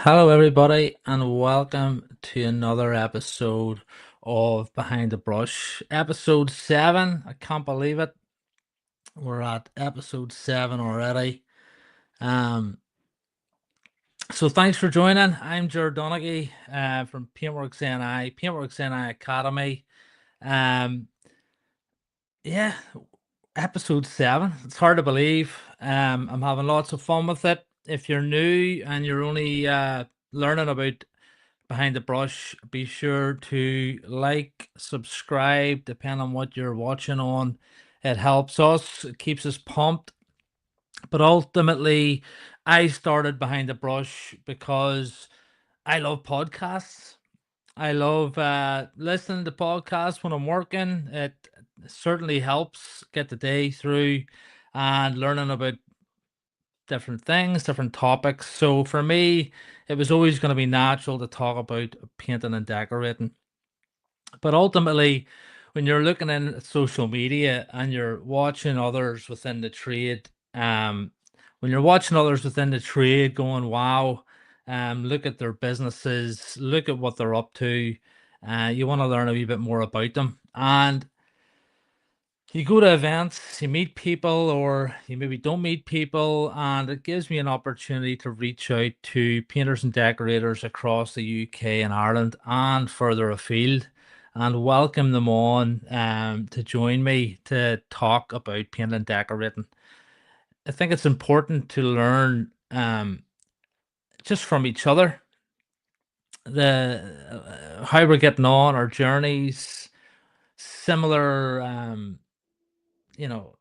Hello, everybody, and welcome to another episode of Behind the Brush. Episode 7. I can't believe it. We're at episode 7 already. Um, so thanks for joining. I'm Jared Donaghy from Paintworks NI, Paintworks NI Academy. Um, yeah, episode 7. It's hard to believe. I'm having lots of fun with it. If you're new and you're only learning about Behind the Brush, be sure to like, subscribe, depending on what you're watching on. It helps us, it keeps us pumped. But ultimately, I started Behind the Brush because I love podcasts. I love listening to podcasts when I'm working. It certainly helps get the day through and learning about different things, different topics. So for me, it was always going to be natural to talk about painting and decorating. But ultimately, when you're looking in at social media and you're watching others within the trade, when you're watching others within the trade going, wow, look at their businesses, look at what they're up to. You want to learn a wee bit more about them. And you go to events, you meet people, or you maybe don't meet people, and it gives me an opportunity to reach out to painters and decorators across the UK and Ireland and further afield and welcome them on to join me to talk about painting and decorating. I think it's important to learn just from each other, the how we're getting on, our journeys, similar you know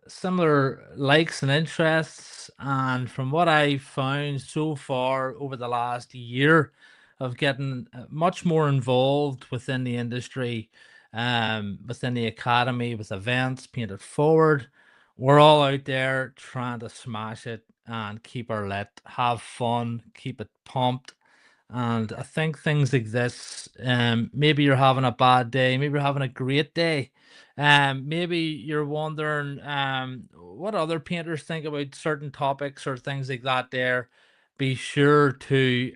similar likes and interests. And from what I've found so far over the last year of getting much more involved within the industry, within the academy, with events, Paint It Forward, we're all out there trying to smash it and keep our lit, have fun, keep it pumped. And I think things like this, maybe you're having a bad day, maybe you're having a great day. Maybe you're wondering what other painters think about certain topics or things like that there. Be sure to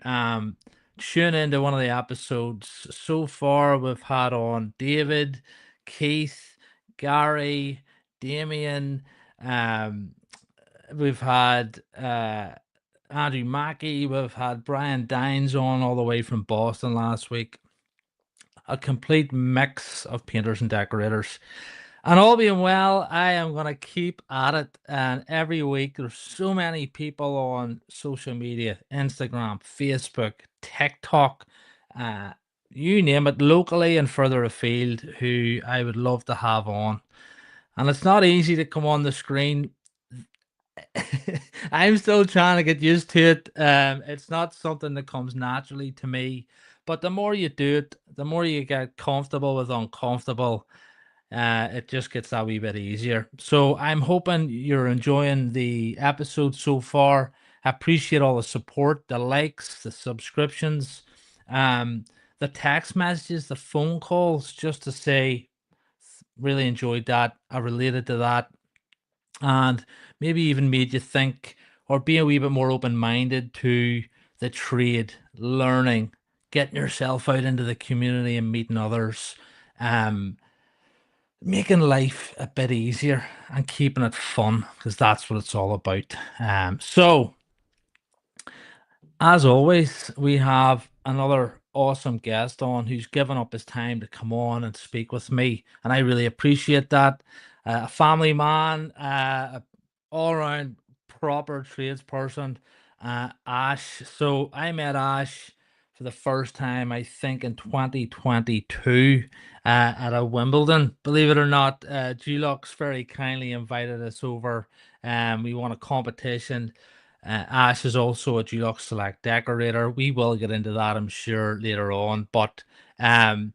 tune into one of the episodes. So far, we've had on David, Keith, Gary, Damien. Um, we've had Andrew Mackey. We've had Brian Dines on all the way from Boston last week. A complete mix of painters and decorators. And all being well, I am going to keep at it. And every week, there's so many people on social media, Instagram, Facebook, TikTok, uh, you name it, locally and further afield, who I would love to have on. And it's not easy to come on the screen. I'm still trying to get used to it. It's not something that comes naturally to me, but the more you do it, the more you get comfortable with uncomfortable. It just gets that wee bit easier. So I'm hoping you're enjoying the episode so far. I appreciate all the support, the likes, the subscriptions, um, the text messages, the phone calls, just to say really enjoyed that. I related to that, and maybe even made you think or be a wee bit more open-minded to the trade, learning, getting yourself out into the community and meeting others, um, making life a bit easier and keeping it fun, because that's what it's all about. So as always, we have another awesome guest on who's given up his time to come on and speak with me, and I really appreciate that. A family man, a all-around proper tradesperson, Ash. So I met Ash for the first time, I think, in 2022 at a Wimbledon. Believe it or not, Dulux very kindly invited us over. We won a competition. Ash is also a Dulux Select decorator. We will get into that, I'm sure, later on. But um,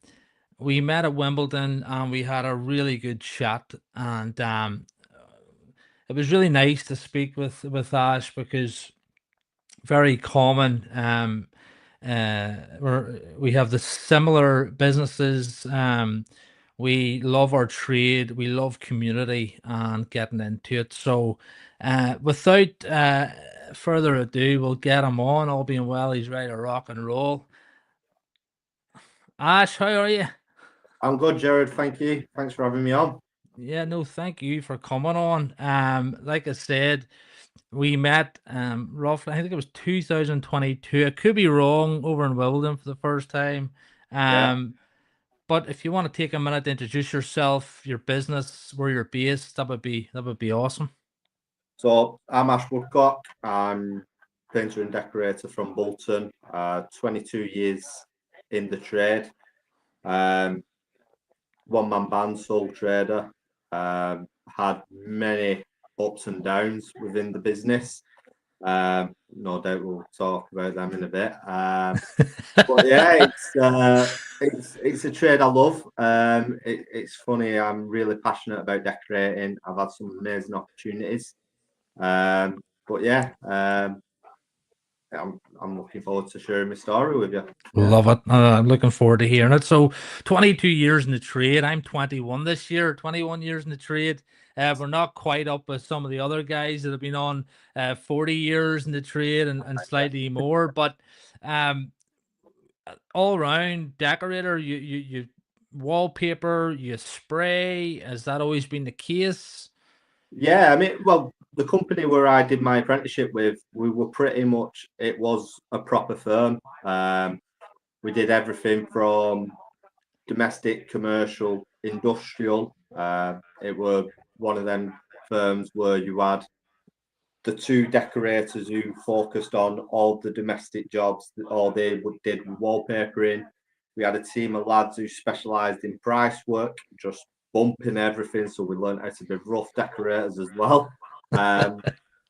we met at Wimbledon and we had a really good chat. And it was really nice to speak with Ash, because very common. We have the similar businesses. We love our trade. We love community and getting into it. So, without further ado, we'll get him on. All being well, he's ready to rock and roll. Ash, how are you? I'm good, Jared. Thank you. Thanks for having me on. Yeah, no, thank you for coming on. Like I said, we met roughly, I think it was 2022. I could be wrong, over in Wimbledon for the first time. Yeah. But if you want to take a minute to introduce yourself, your business, where you're based, that would be awesome. So I'm Ash Woodcock. I'm painter and decorator from Bolton. 22 years in the trade. Um, One-man band, sole trader. Had many ups and downs within the business. No doubt we'll talk about them in a bit. But yeah, it's a trade I love. It's funny. I'm really passionate about decorating. I've had some amazing opportunities. But yeah, I'm looking forward to sharing my story with you. Yeah, Love it. I'm looking forward to hearing it. So, 22 years in the trade. I'm 21 this year, 21 years in the trade. We're not quite up with some of the other guys that have been on 40 years in the trade and slightly more. But um, all around decorator, you wallpaper, you spray. Has that always been the case? yeah. I mean, well, the company where I did my apprenticeship with, we were pretty much. It was a proper firm. We did everything from domestic, commercial, industrial. It were one of them firms where you had the two decorators who focused on all the domestic jobs, all they did wallpapering. We had a team of lads who specialised in price work, just bumping everything. So we learned how to be rough decorators as well. Um,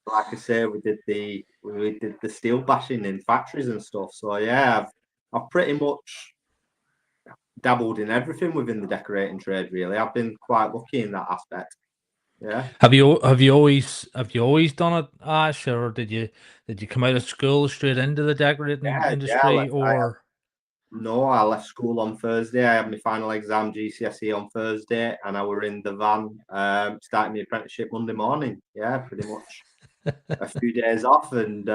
like I say, we did the steel bashing in factories and stuff. So yeah, I've pretty much dabbled in everything within the decorating trade. Really, I've been quite lucky in that aspect. Yeah. Have you always done it, Ash, or did you come out of school straight into the decorating Yeah. industry, or? No, I left school on Thursday. I had my final exam GCSE on Thursday, and I were in the van starting my apprenticeship Monday morning. Yeah, pretty much a few days off, and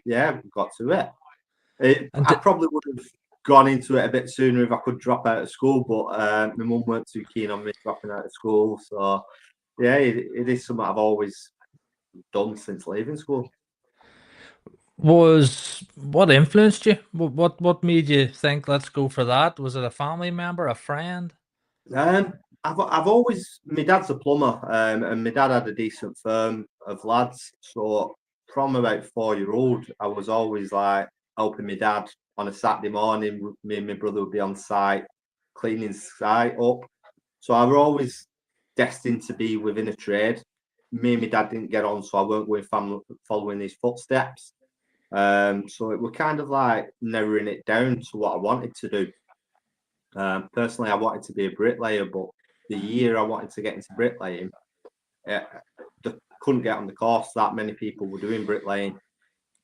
yeah, got to it. And I probably would have gone into it a bit sooner if I could drop out of school, but my mum weren't too keen on me dropping out of school. So yeah, it is something I've always done since leaving school. was what influenced you? What made you think, let's go for that? Was it a family member, a friend? I've always my dad's a plumber, and my dad had a decent firm of lads. So from about 4 year old, I was always like helping my dad on a Saturday morning. Me and my brother would be on site cleaning site up. So I was always destined to be within a trade. Me and my dad didn't get on, so I weren't going following his footsteps. So it was kind of like narrowing it down to what I wanted to do. Personally, I wanted to be a bricklayer, but the year I wanted to get into bricklaying, uh, couldn't get on the course. That many people were doing bricklaying.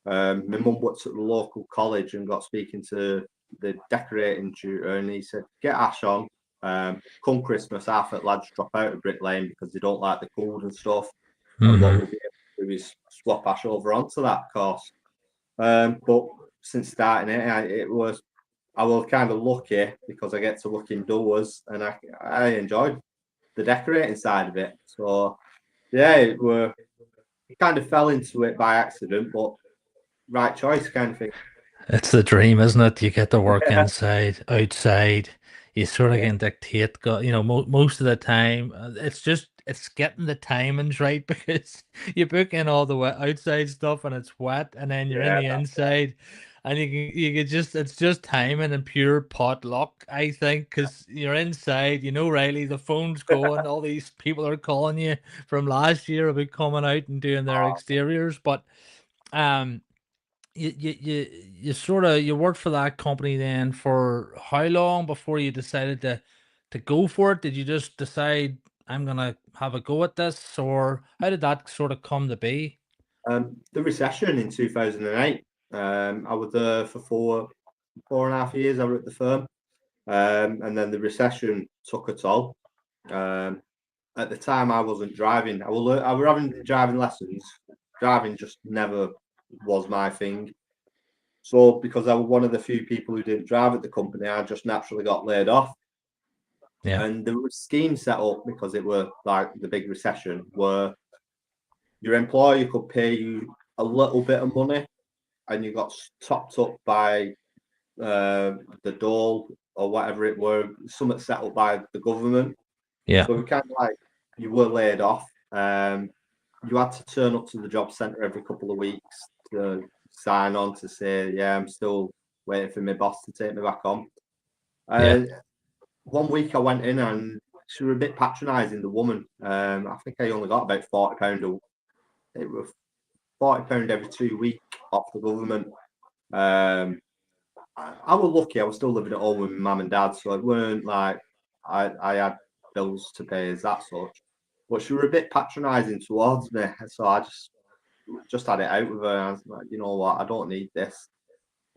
My mum worked at the local college and got speaking to the decorating tutor, and he said, "Get Ash on. Come Christmas, half at lads drop out of bricklaying because they don't like the cold and stuff. And what Mm-hmm. we'll be able to do is swap Ash over onto that course." But since starting it, I was kind of lucky because I get to look indoors and I enjoyed the decorating side of it. So yeah, it kind of fell into it by accident, but right choice kind of thing. It's the dream, isn't it? You get to work Yeah, inside, outside. You sort of yeah, can dictate, most of the time. It's getting the timings right because you book in all the wet outside stuff and it's wet, and then you're in yeah, the inside, and you can just it's just timing and pure pot luck, I think, because you're inside. Riley, the phone's going, all these people are calling you from last year about coming out and doing their exteriors, but um you sort of you worked for that company then for how long before you decided to go for it? Did you just decide, I'm gonna have a go at this, or how did that sort of come to be? the recession in 2008. I was there for four and a half years. I was at the firm, and then the recession took a toll. Um, at the time, I wasn't driving. I were having driving lessons. Driving just never was my thing. So because I was one of the few people who didn't drive at the company, I just naturally got laid off. Yeah. And there was schemes set up because it were like the big recession where your employer could pay you a little bit of money and you got topped up by the dole or whatever it were, something set up by the government. Yeah. So we kind of like you were laid off. You had to turn up to the job centre every couple of weeks to sign on to say, yeah, I'm still waiting for my boss to take me back on. Yeah. One week I went in and she was a bit patronising, the woman. I think I only got about £40. It was £40 every 2 weeks off the government. I was lucky. I was still living at home with my mum and dad, so it weren't like I had bills to pay as that such. But she were a bit patronising towards me, so I just had it out with her. I was like, you know what, I don't need this.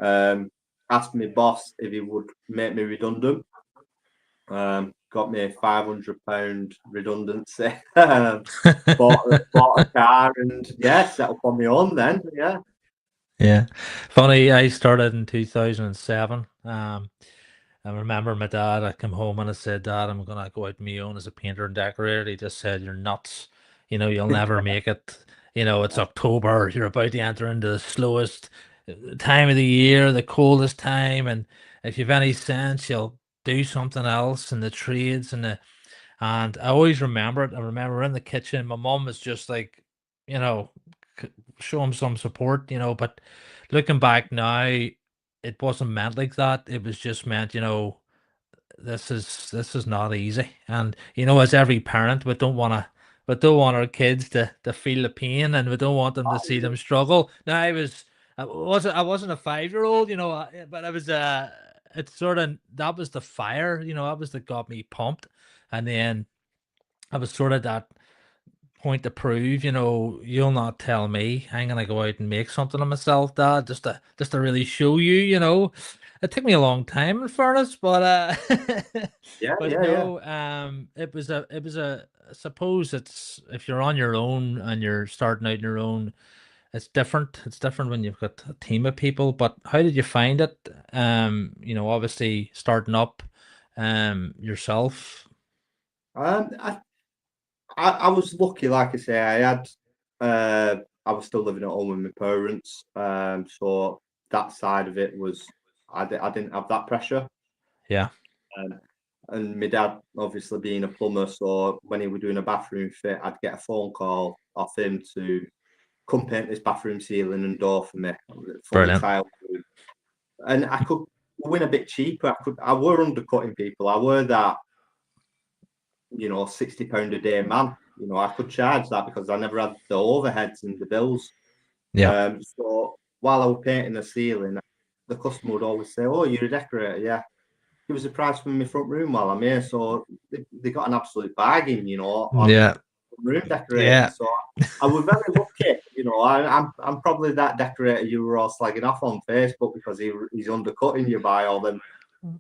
Asked my boss if he would make me redundant. Got me a £500 redundancy. Bought a car and yeah, set up on my own then. Yeah. Yeah. Funny, I started in 2007. I remember my dad, I come home and I said, Dad, I'm gonna go out on my own as a painter and decorator. He just said, You're nuts. You'll never make it. It's October, you're about to enter into the slowest time of the year, the coldest time, and if you've any sense, you'll do something else in the trades and I always remember it. I remember in the kitchen, my mom was just like, you know, show him some support, but looking back now, it wasn't meant like that. It was just meant, this is not easy. And as every parent, we don't want our kids to feel the pain and we don't want them to see them struggle. Now I wasn't a 5-year-old, but I was it's sort of that was the fire, that was that got me pumped. And then I was sort of that point to prove, you'll not tell me I'm gonna go out and make something of myself, Dad, just to really show you, It took me a long time in fairness, but Yeah, but yeah, yeah. no, it was a I suppose it's if you're on your own and you're starting out on your own, it's different. It's different when you've got a team of people. But how did you find it? Obviously starting up yourself. Um, I, I was lucky, like I say, I was still living at home with my parents, so that side of it was I didn't have that pressure. Yeah. Um, and my dad, obviously being a plumber, so when he was doing a bathroom fit, I'd get a phone call off him to come paint this bathroom ceiling and door for me, fully Brilliant. tiled. And I could win a bit cheaper. I were undercutting people. I were that, £60 a day man. I could charge that because I never had the overheads and the bills. Yeah. So while I was painting the ceiling, the customer would always say, "Oh, you're a decorator, yeah. Give us a price for my front room while I'm here." So they got an absolute bargain, on Yeah. room decorating. Yeah. So I was very lucky. I'm probably that decorator you were all slagging off on Facebook because he's undercutting you by all them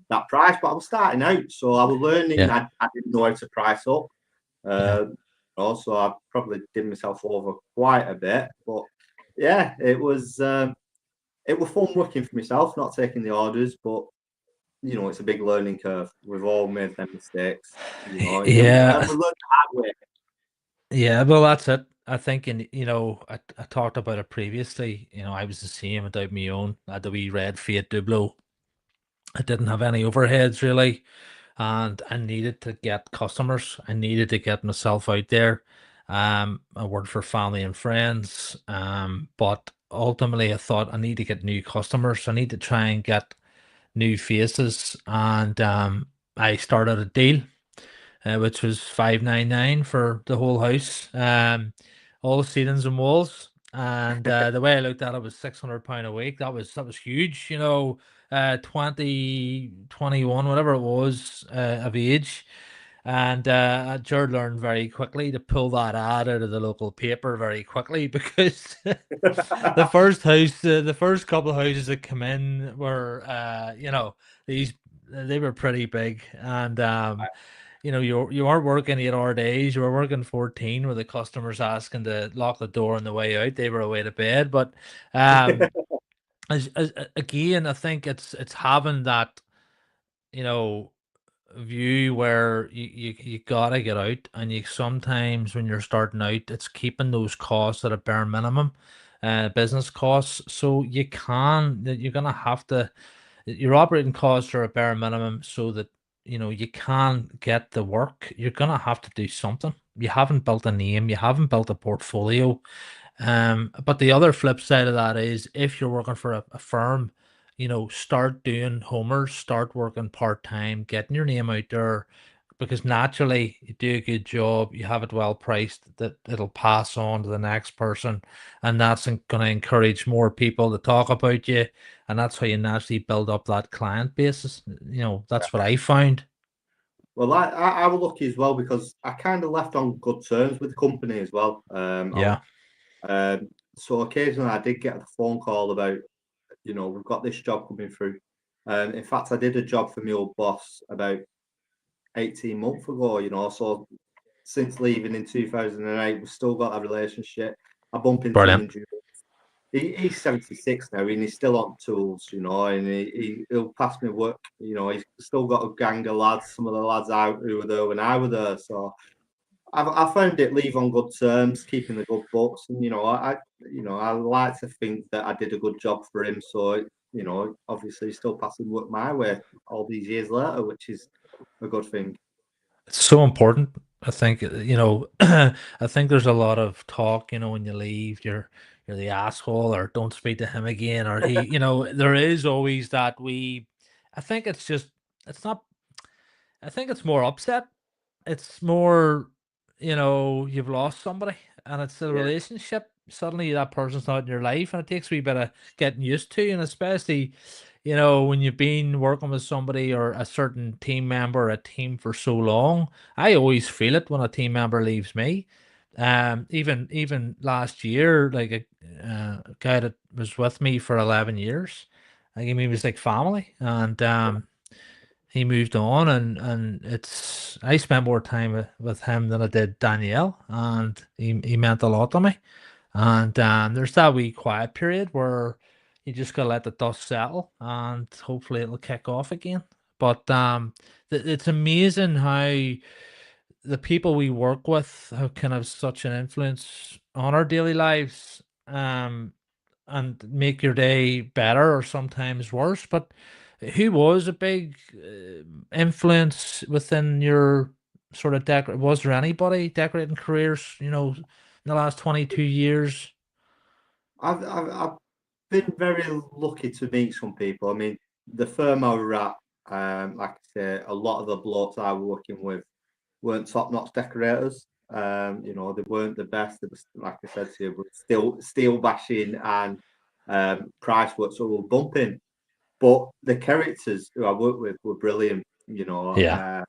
that price. But I was starting out, so I was learning. Yeah. I didn't know how to price up. Yeah. Also, I probably did myself over quite a bit, but yeah, it was fun working for myself, not taking the orders, but it's a big learning curve. We've all made them mistakes, and Yeah. we learn the hard way. Yeah. Well, that's it. I think, and I talked about it previously. I was the same without my own. I had the wee red Fiat Dublo. I didn't have any overheads really, and I needed to get customers. I needed to get myself out there. I worked for family and friends, but ultimately I thought I need to get new customers. I need to try and get new faces, and I started a deal, which was 599 for the whole house, all ceilings and walls. And the way I looked at it was £600 a week. That was huge, 20, 21, whatever it was, of age. And Jared learned very quickly to pull that ad out of the local paper very quickly because the first couple of houses that come in were, these they were pretty big, and you weren't working 8-hour days. You were working 14, where the customers asking to lock the door on the way out. They were away to bed. But um, again, I think it's having that you know view where you gotta get out, and you sometimes when you're starting out, it's keeping those costs at a bare minimum, business costs. So you're gonna have to your operating costs are a bare minimum, so that you can get the work. You're gonna have to do something. You haven't built a name, you haven't built a portfolio. But the other flip side of that is, if you're working for a firm, start doing homers, start working part time, getting your name out there, because naturally you do a good job, you have it well priced, that it'll pass on to the next person, and that's going to encourage more people to talk about you, and that's how you naturally build up that client basis. That's what I found. Well, I was lucky as well because I kind of left on good terms with the company as well. Yeah, So occasionally I did get a phone call about, we've got this job coming through. In fact, I did a job for my old boss about 18 months ago, so since leaving in 2008, we've still got that relationship. I bump into him brilliant. in June. He's 76 now, and he's still on tools, and he'll pass me work. He's still got a gang of lads, some of the lads out who were there when I were there. So I found it leave on good terms, keeping the good books, and I like to think that I did a good job for him. So obviously, he's still passing work my way all these years later, which is a good thing. It's so important. I think, I think there's a lot of talk, when you leave, you're the asshole, or don't speak to him again, or there is always that I think it's not, I think it's more upset. It's more, you've lost somebody, and it's a Yeah, relationship. Suddenly that person's not in your life, and it takes a wee bit of getting used to, and especially, when you've been working with somebody or a certain team member, a team for so long. I always feel it when a team member leaves me. Even last year, like a guy that was with me for 11 years, I mean, he was like family, and he moved on, and I spent more time with him than I did Danielle, and he meant a lot to me. And there's that wee quiet period where you just gotta let the dust settle, and hopefully it'll kick off again. But it's amazing how the people we work with can have such an influence on our daily lives, and make your day better or sometimes worse. But who was a big influence within your sort of was there anybody decorating careers, in the last 22 years? I've been very lucky to meet some people. I mean, the firm I were at, like I say, a lot of the blokes I was working with weren't top-notch decorators. They weren't the best. They was, like I said to you, but still steel bashing and price work, so we were bumping. But the characters who I worked with were brilliant. Yeah.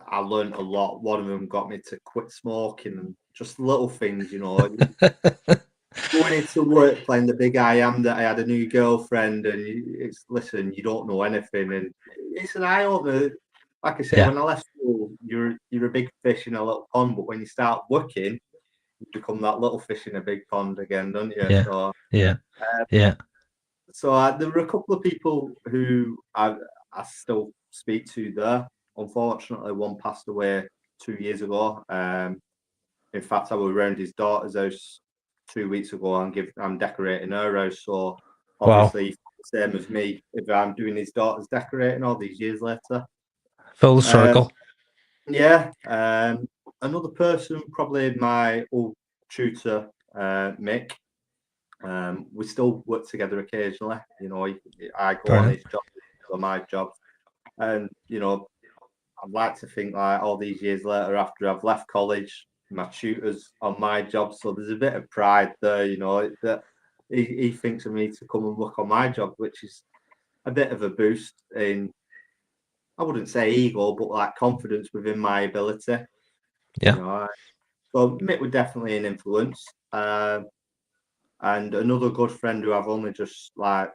I learned a lot. One of them got me to quit smoking and just little things. Going into work playing the big I am that I had a new girlfriend, and it's listen, you don't know anything, and it's an eye opener. Like I say, Yeah. when I left school, you're a big fish in a little pond, but when you start working, you become that little fish in a big pond again, don't you? Yeah. Yeah. Yeah. There were a couple of people who I still speak to there. Unfortunately, one passed away 2 years ago. In fact, I was around his daughter's house 2 weeks ago. I'm decorating her house, so Wow. obviously same as me. If I'm doing his daughter's decorating all these years later, Full um, circle. yeah. Another person, probably my old tutor, Mick. We still work together occasionally. I go on Brilliant. his job, on my job, and I'd like to think like all these years later, after I've left college, my tutor's on my job, so there's a bit of pride there, that he thinks of me to come and work on my job, which is a bit of a boost in, I wouldn't say ego, but like confidence within my ability, you Yeah. know. So Mick was definitely an influence. And another good friend who I've only just like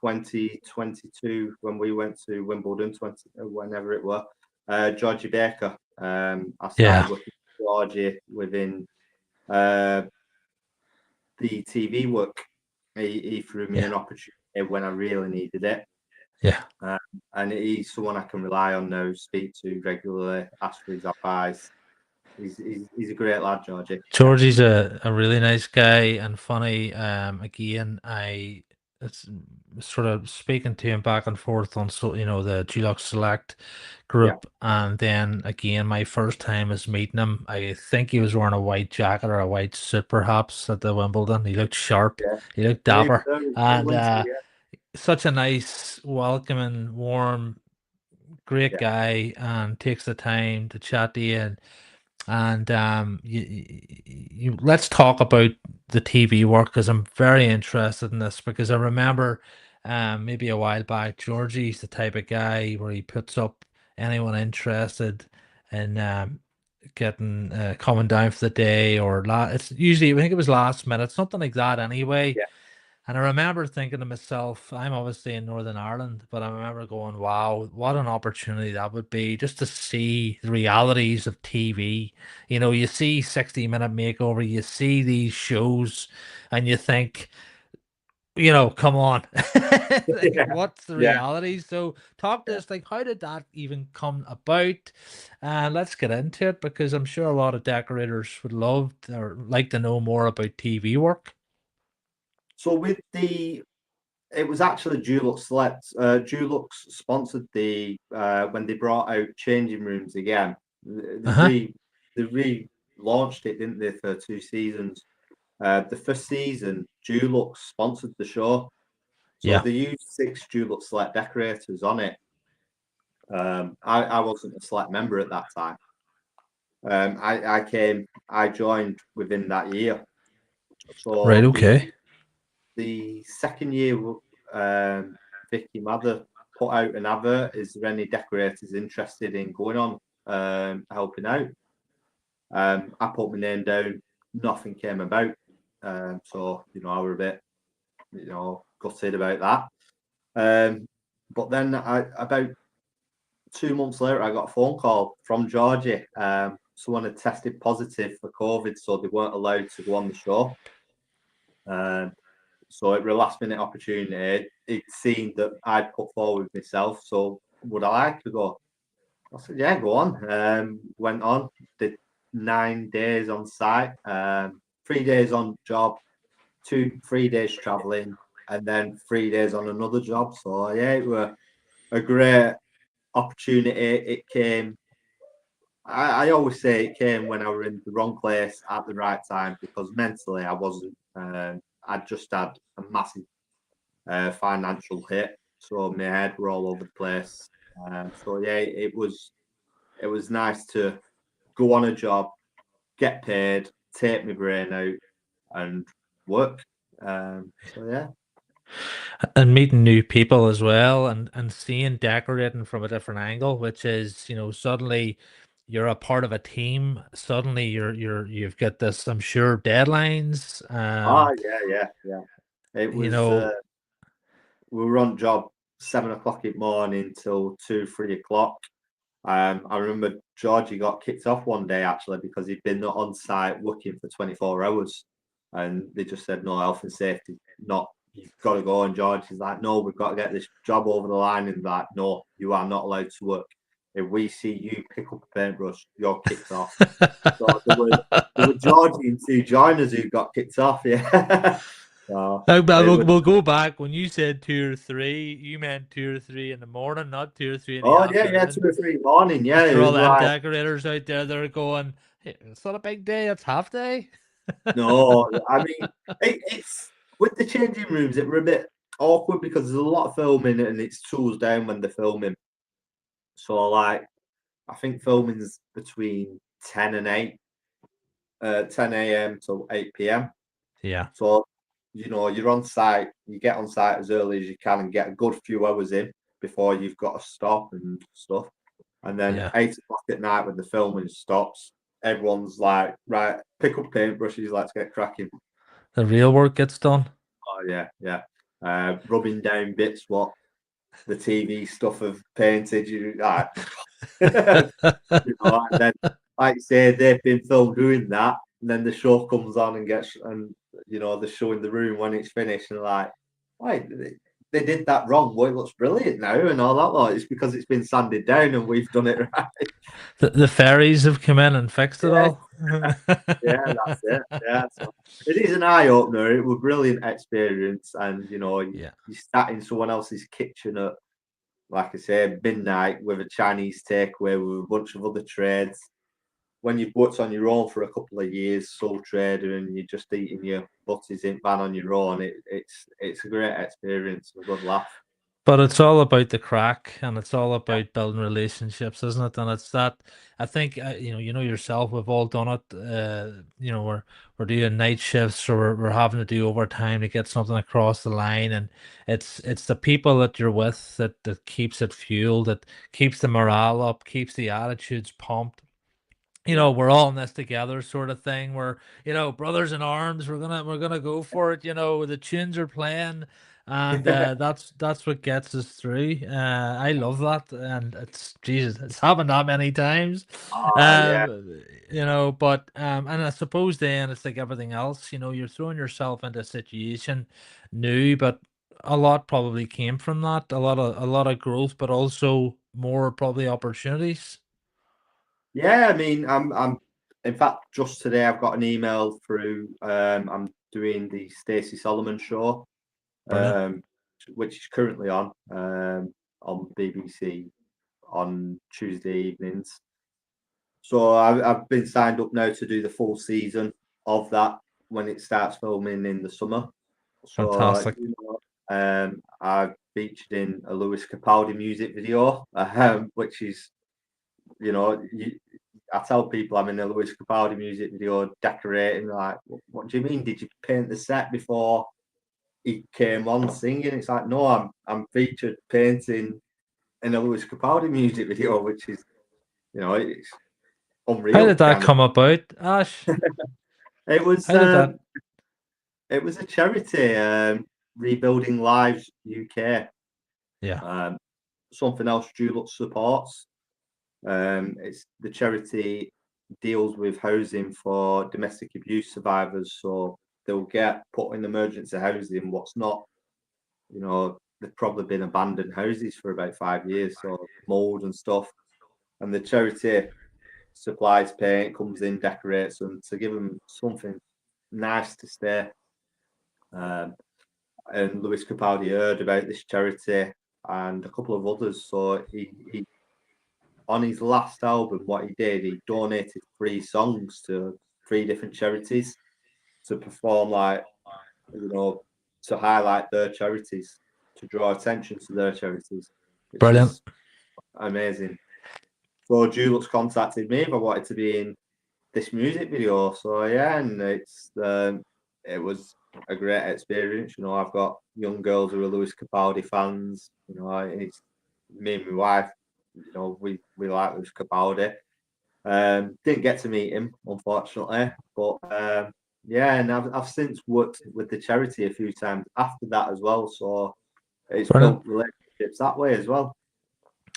2022 when we went to Wimbledon, 20 whenever it was. Georgie Baker. I Yeah, started working with Georgie within uh, the TV work. He threw me yeah, an opportunity when I really needed it. yeah. Um, and he's someone I can rely on now, speak to regularly, ask for his advice. He's a great lad, Georgie. Yeah, Georgie's a really nice guy and funny. Again, I it's sort of speaking to him back and forth on the Dulux Select yeah, group, and then again my first time is meeting him. I think he was wearing a white jacket or a white suit perhaps at the Wimbledon. He looked sharp. yeah. He looked Yeah, he was dapper, there in and winter. Yeah, such a nice, welcoming, warm, great yeah, guy, and takes the time to chat to you. And let's talk about the TV work because I'm very interested in this because I remember maybe a while back Georgie's the type of guy where he puts up anyone interested in getting coming down for the day or it's usually I think it was last minute something like that anyway. yeah. And I remember thinking to myself, I'm obviously in Northern Ireland, but I remember going, wow, what an opportunity that would be just to see the realities of TV. You see 60-minute makeover, you see these shows, and you think, come on. Like, Yeah, what's the yeah. reality? So, talk to Yeah. us, like, how did that even come about? And let's get into it because I'm sure a lot of decorators would love or like to know more about TV work. So it was actually Dulux Select. Dulux sponsored when they brought out changing rooms again. They Uh-huh. re they relaunched it, didn't they, for 2 seasons? The first season, Dulux sponsored the show, so Yeah. they used 6 Dulux Select decorators on it. I wasn't a select member at that time. I joined within that year. Right, So okay. the second year, Vicky Mather put out an advert. Is there any decorators interested in going on helping out? I put my name down. Nothing came about. So I were a bit gutted about that. But then about 2 months later, I got a phone call from Georgie. Someone had tested positive for COVID, so they weren't allowed to go on the show. Um, So it was a last minute opportunity. It seemed that I'd put forward myself. So would I like to go? I said, yeah, go on. Went on, did 9 days on site, 3 days on job, 3 days traveling, and then 3 days on another job. So yeah, it was a great opportunity. It came. I always say it came when I were in the wrong place at the right time because mentally I wasn't. I just had a massive financial hit. So my head were all over the place. So yeah, it was nice to go on a job, get paid, take my brain out, and work. So yeah. And meeting new people as well and seeing decorating from a different angle, which is, suddenly you're a part of a team. Suddenly you've got this, I'm sure, deadlines. Ah, yeah, yeah, yeah. It You was. know, We were on job 7 o'clock in the morning till 2, 3 o'clock. I remember Georgie got kicked off one day actually because he'd been on site working for 24 hours, and they just said no health and safety, not you've got to go. And Georgie's like, no, we've got to get this job over the line, and like, no, you are not allowed to work. If we see you pick up a paintbrush, you're kicked off. So there were Georgie and 2 joiners who got kicked off. Yeah, so but it we'll, was. we'll go back when you said 2 or 3, you meant 2 or 3 in the morning, not 2 or 3 in the Oh yeah, yeah, two afternoon. or three morning. I'm Yeah, it sure all was them like decorators out there, they're going, hey, it's not a big day, it's half day. no. I mean, it's with the changing rooms. It were a bit awkward because there's a lot of filming and it's tools down when they're filming. So like, I think filming's between 10 and 8, 10 a.m. till 8 p.m. Yeah, So you're on site. You get on site as early as you can and get a good few hours in before you've got to stop and stuff. And then yeah. 8 o'clock at night when the filming stops, everyone's like, right, pick up paintbrushes, let's get cracking. The real work gets done. Oh yeah, yeah. Rubbing down bits what the TV stuff have painted. And then, like you say, they've been filmed doing that, and then the show comes on and gets, and they're showing the room when it's finished, and they're like, why they did that wrong? Well, it looks brilliant now, and all that. Like, it's because it's been sanded down, and we've done it right. The fairies have come in and fixed it Yeah, all. yeah, that's it. Yeah, so it is an eye opener. It was a brilliant experience, and Yeah. you sat in someone else's kitchen at, like I say, midnight with a Chinese takeaway with a bunch of other trades. When you've worked on your own for a couple of years, sole trader, and you're just eating your butties in van on your own, it's a great experience, a good laugh. But it's all about the crack, and it's all Yeah, about building relationships, isn't it? And it's that I think you know yourself. We've all done it. We're doing night shifts, or we're having to do overtime to get something across the line, and it's the people that you're with that keeps it fueled, that keeps the morale up, keeps the attitudes pumped. yeah. We're all in this together sort of thing. We're, brothers in arms. We're gonna go for it. The tunes are playing, and that's what gets us through. I love that, and it's Jesus, it's happened that many times. Yeah. But and I suppose then it's like everything else. You're throwing yourself into a situation new, but a lot probably came from that. A lot of growth, but also more probably opportunities. Yeah, I mean, in fact, just today I've got an email through. I'm doing the Stacey Solomon show, Brilliant. which is currently on BBC on Tuesday evenings. So I've been signed up now to do the full season of that when it starts filming in the summer. So Fantastic. I've featured in a Lewis Capaldi music video, which is you know, you, I tell people I'm in a Lewis Capaldi music video decorating. Like, what do you mean? Did you paint the set before he came on singing? It's like, no, I'm featured painting in a Lewis Capaldi music video, which is, it's How unreal. did that Kind of. come about, Ash? It was How did that? um, it was a charity, Rebuilding Lives UK. Yeah, Um, Something else Julep supports. It's the charity deals with housing for domestic abuse survivors, so they'll get put in emergency housing. What's not, they've probably been abandoned houses for about 5 years, so mold and stuff. And the charity supplies paint, comes in, decorates them to give them something nice to stay. Um, and Lewis Capaldi heard about this charity and a couple of others, so he on his last album, what he did, he donated 3 songs to 3 different charities to perform, like, you know, to highlight their charities, to draw attention to their charities, which brilliant. is amazing. So Jules contacted me if I wanted to be in this music video. So yeah, and it was a great experience. I've got young girls who are Lewis Capaldi fans. It's me and my wife. We like Lewis Capaldi. Didn't get to meet him, unfortunately, but yeah, and I've since worked with the charity a few times after that as well. So it's Brilliant. built relationships that way as well.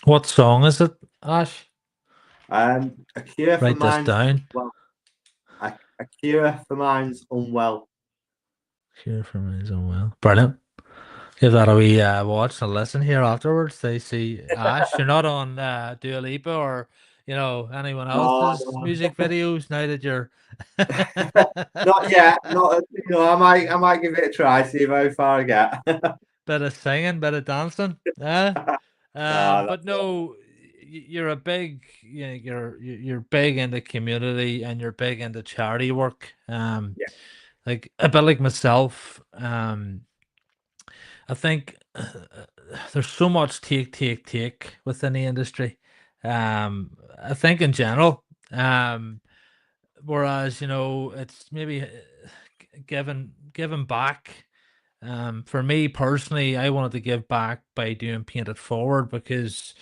What song is it, Ash? A cure for Write this minds down. well, a cure for minds unwell. Here for me as well. Brilliant. Give that a wee watch and listen here afterwards. They see Ash. You're not on Dua Lipa or anyone No, else's no. music videos now that you're Not yet. Not I might give it a try, see how far I get. bit of singing, bit of dancing. Yeah. No, But that's it. no, you're a big, you're big into community and you're big into charity work. Yeah, Like a bit like myself. I think there's so much take within the industry. I think in general. Whereas it's maybe giving back. For me personally, I wanted to give back by doing Paint It Forward because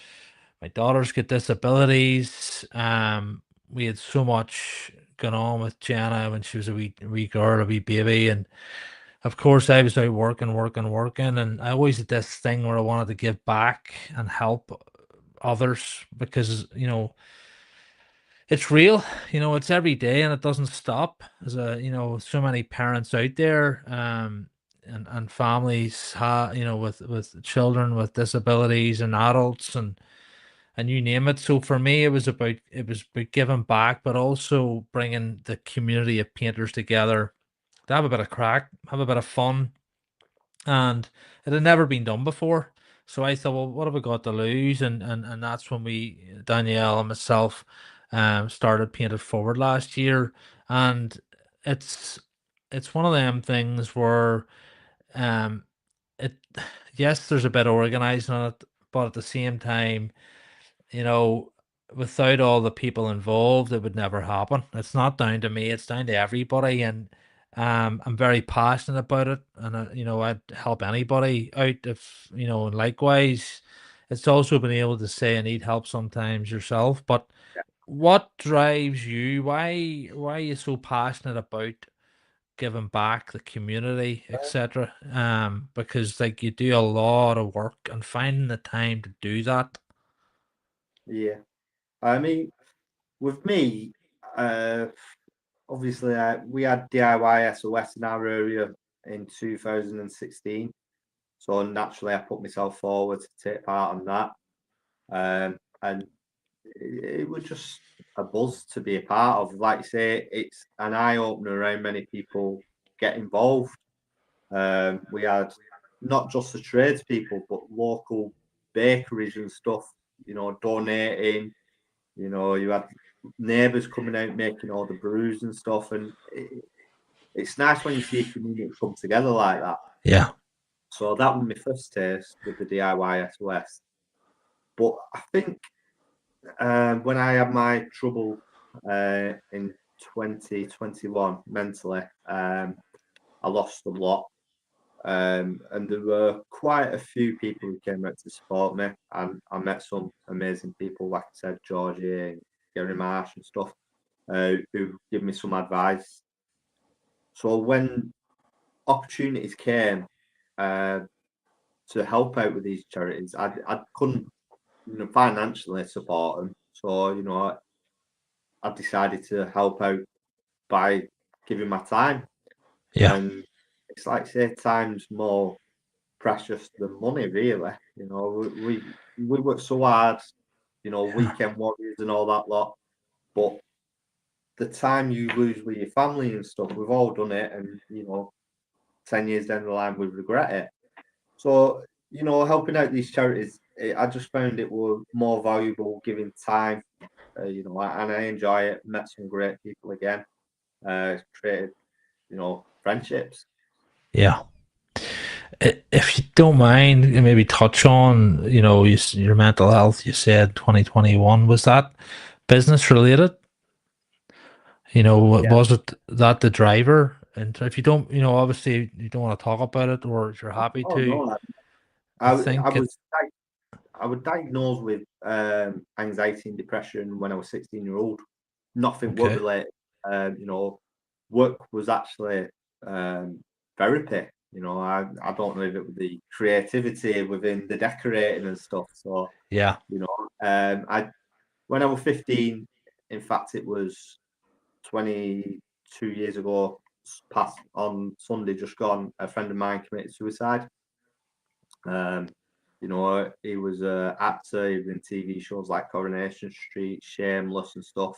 my daughter's got disabilities. We had so much going on with Jenna when she was a wee girl, a wee baby, and of course I was out working, and I always had this thing where I wanted to give back and help others because it's real. It's every day and it doesn't stop. There's so many parents out there, and families with children with disabilities and adults and you name it. So for me, it was about giving back, but also bringing the community of painters together to have a bit of crack, have a bit of fun, and it had never been done before. So I thought, well, what have we got to lose? And that's when Danielle and myself, started Painted Forward last year, and it's it's one of them things where um it yes, there's a bit of organizing on it, but at the same time, you know, without all the people involved, it would never happen. It's not down to me, it's down to everybody. And I'm very passionate about it. And, I'd help anybody out and likewise, it's also been able to say I need help sometimes yourself. But what drives you? Why are you so passionate about giving back the community, etc.? Because like you do a lot of work and finding the time to do that. Yeah. I mean, with me, uh, obviously, we had DIY SOS in our area in 2016. So naturally, I put myself forward to take part in that. And it was just a buzz to be a part of. Like you say, it's an eye opener how many people get involved. We had not just the tradespeople, but local bakeries and stuff, donating. You had neighbours coming out making all the brews and stuff. And it's nice when you see a community come together like that. Yeah. So that was my first taste with the DIY SOS. But I think when I had my trouble in 2021 mentally, I lost a lot. And there were quite a few people who came out to support me. And I met some amazing people, like I said, Georgie and Gary Marsh and stuff, who give me some advice. So when opportunities came uh, to help out with these charities, I couldn't financially support them. So, I decided to help out by giving my time. Yeah. And it's like say time's more precious than money, really. We work so hard, Yeah. weekend warriors and all that lot. But the time you lose with your family and stuff, we've all done it, and 10 years down the line we regret it. So, helping out these charities, I just found it were more valuable giving time, and I enjoy it. Met some great people again, created, friendships. Yeah. If you don't mind, maybe touch on, your mental health. You said 2021. Was that business related? Yeah. Was it that the driver? And if you don't, obviously you don't want to talk about it, or if you're happy Oh to, no, I I think it. was I was diagnosed with anxiety and depression when I was 16-year-old. Nothing work Okay. related. Work was actually therapy. I don't know if it was the creativity within the decorating and stuff. So, Yeah. I when I was 15, in fact, it was 22 years ago, past on Sunday, just gone. A friend of mine committed suicide. Um, he was an actor. He was in TV shows like Coronation Street, Shameless, and stuff.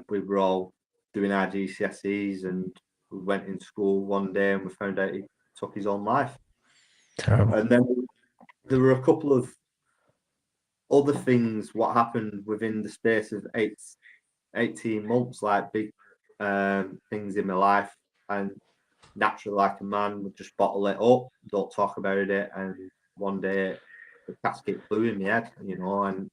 We were all doing our GCSEs, and we went in school one day and we found out he took his own life. Terrible. And then there were a couple of other things what happened within the space of 18 months, like big things in my life. And naturally, like a man, would just bottle it up, don't talk about it. And one day the casket flew in my head, and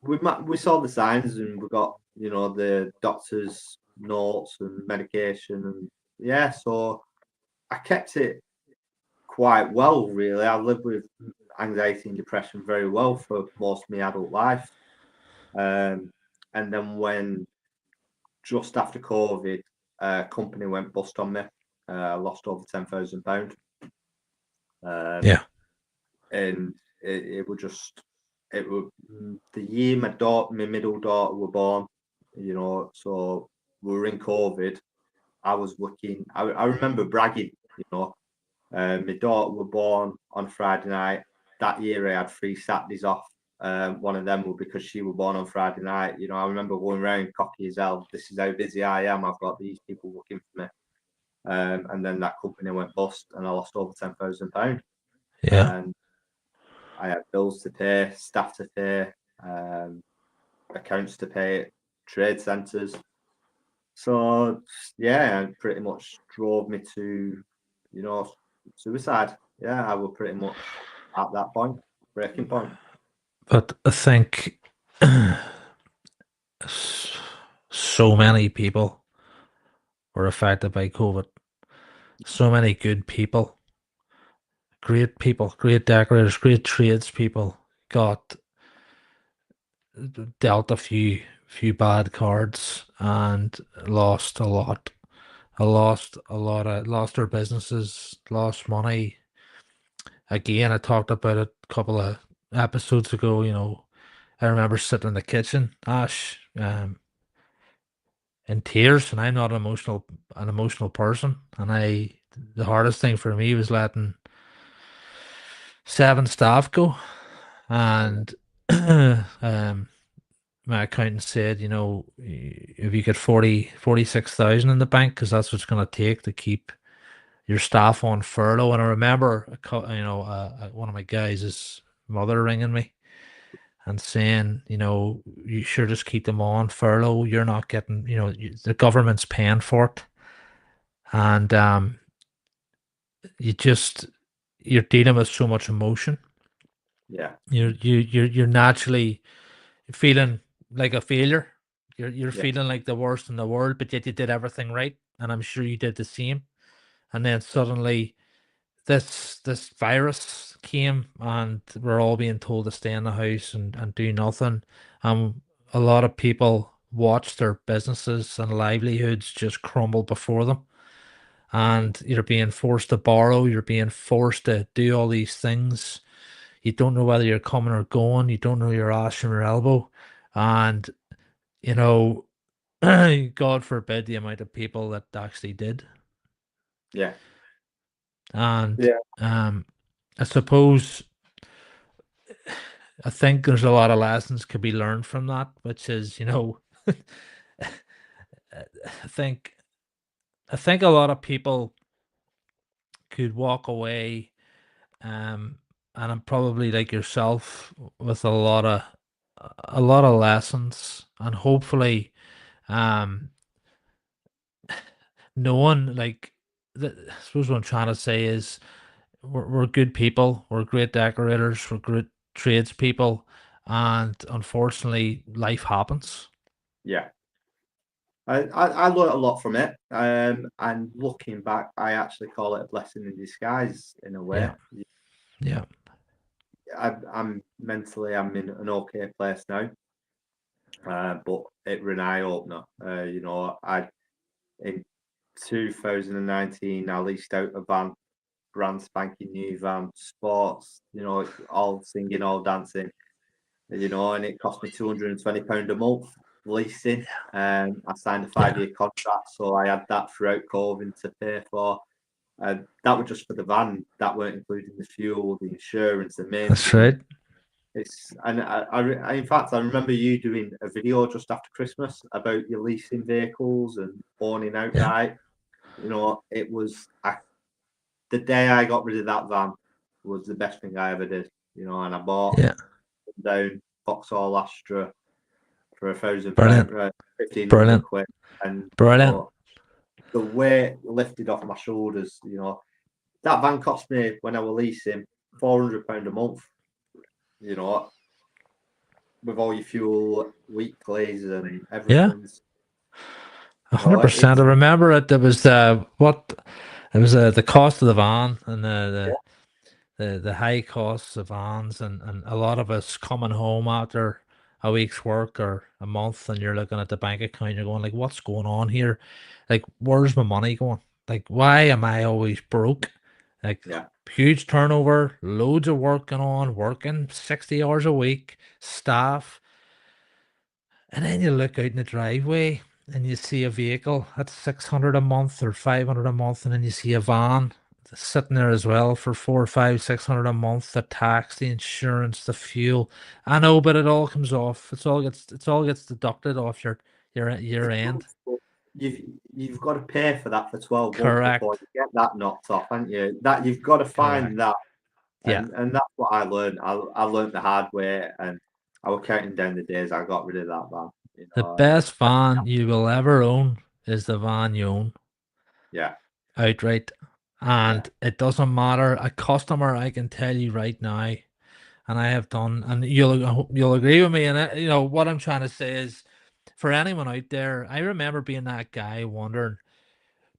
we saw the signs and we got, the doctor's notes and medication. And yeah, so I kept it quite well, really. I lived with anxiety and depression very well for most of my adult life. Um, and then when just after COVID, a company went bust on me. I lost over £10,000. Um, Yeah. and it was just it was the year my middle daughter were born. So we were in COVID. I was working. I remember bragging. My daughter were born on Friday night. That year I had 3 Saturdays off. One of them was because she was born on Friday night. I remember going around cocky as hell. This is how busy I am. I've got these people working for me. And then that company went bust, and I lost over £10,000. Yeah. And I had bills to pay, staff to pay, accounts to pay, trade centres. So yeah, it pretty much drove me to, suicide. Yeah, I was pretty much at that point, breaking point. But I think so many people were affected by COVID. So many good people, great decorators, great tradespeople got dealt a few bad cards and lost a lot. I lost their businesses, lost money. Again, I talked about it a couple of episodes ago. I remember sitting in the kitchen, Ash, in tears, and I'm not an emotional person. And the hardest thing for me was letting 7 staff go. And my accountant said, if you get 46,000 in the bank, because that's what it's going to take to keep your staff on furlough. And I remember, one of my guys' mother ringing me and saying, you sure just keep them on furlough. You're not getting, the government's paying for it. And you just, you're dealing with so much emotion. Yeah, You're naturally feeling like a failure. You're yeah, feeling like the worst in the world, but yet you did everything right, and I'm sure you did the same. And then suddenly this virus came, and we're all being told to stay in the house and do nothing. A lot of people watched their businesses and livelihoods just crumble before them, and you're being forced to borrow. You're being forced to do all these things. You don't know whether you're coming or going. You don't know your ass from your elbow, and you know, God forbid the amount of people that actually did. yeah, And yeah, I suppose I think there's a lot of lessons could be learned from that, which is, I think I think a lot of people could walk away, and I'm probably like yourself with a lot of lessons, and hopefully, um, no one like. I suppose what I'm trying to say is we're good people. We're great decorators. We're great tradespeople, and unfortunately, life happens. yeah. I learned a lot from it. And looking back, I actually call it a blessing in disguise in a way. Yeah, yeah, I'm mentally, I'm in an okay place now, but it was an eye opener. I in 2019, I leased out a van, brand spanking new van, sports, all singing, all dancing, and it cost me £220 a month leasing. I signed a yeah. 5-year contract, so I had that throughout COVID to pay for. That was just for the van. That weren't including the fuel, the insurance, the That's maintenance. right. In fact, I remember you doing a video just after Christmas about your leasing vehicles and owning Yeah, outright. It was the day I got rid of that van was the best thing I ever did. And I bought yeah. down Vauxhall Astra for £1,000, Brilliant, 1,500 brilliant, quid, and brilliant. the weight lifted off my shoulders. That van cost me when I was leasing £400 a month. You know, with all your fuel, weeklies, and Yeah, everything. a hundred percent. I It's remember it. There was it was the cost of the van and the high costs of vans, and a lot of us coming home after a week's work or a month, and you're looking at the bank account, you're going like, what's going on here? Like, where's my money going? Like, why am I always broke? Like yeah. huge turnover, loads of work going on, working 60 hours a week, staff. And then you look out in the driveway and you see a vehicle at 600 a month or 500 a month, and then you see a van sitting there as well for 4, 5, 600 a month. The tax, the insurance, the fuel. I know, but it all comes off. It's all gets deducted off your It end. does, but you've you've got to pay for that for 12 months before Correct. you get that knocked off, haven't you? That you've got to find Correct. that, Yeah. and that's what I learned. I learned the hard way, and I was counting down the days I got rid of that van. You The know, best van you will ever own is the van you own yeah, outright. yeah, And it doesn't matter. A customer, I can tell you right now, and I have done, and you'll agree with me. And what I'm trying to say is, for anyone out there, I remember being that guy wondering,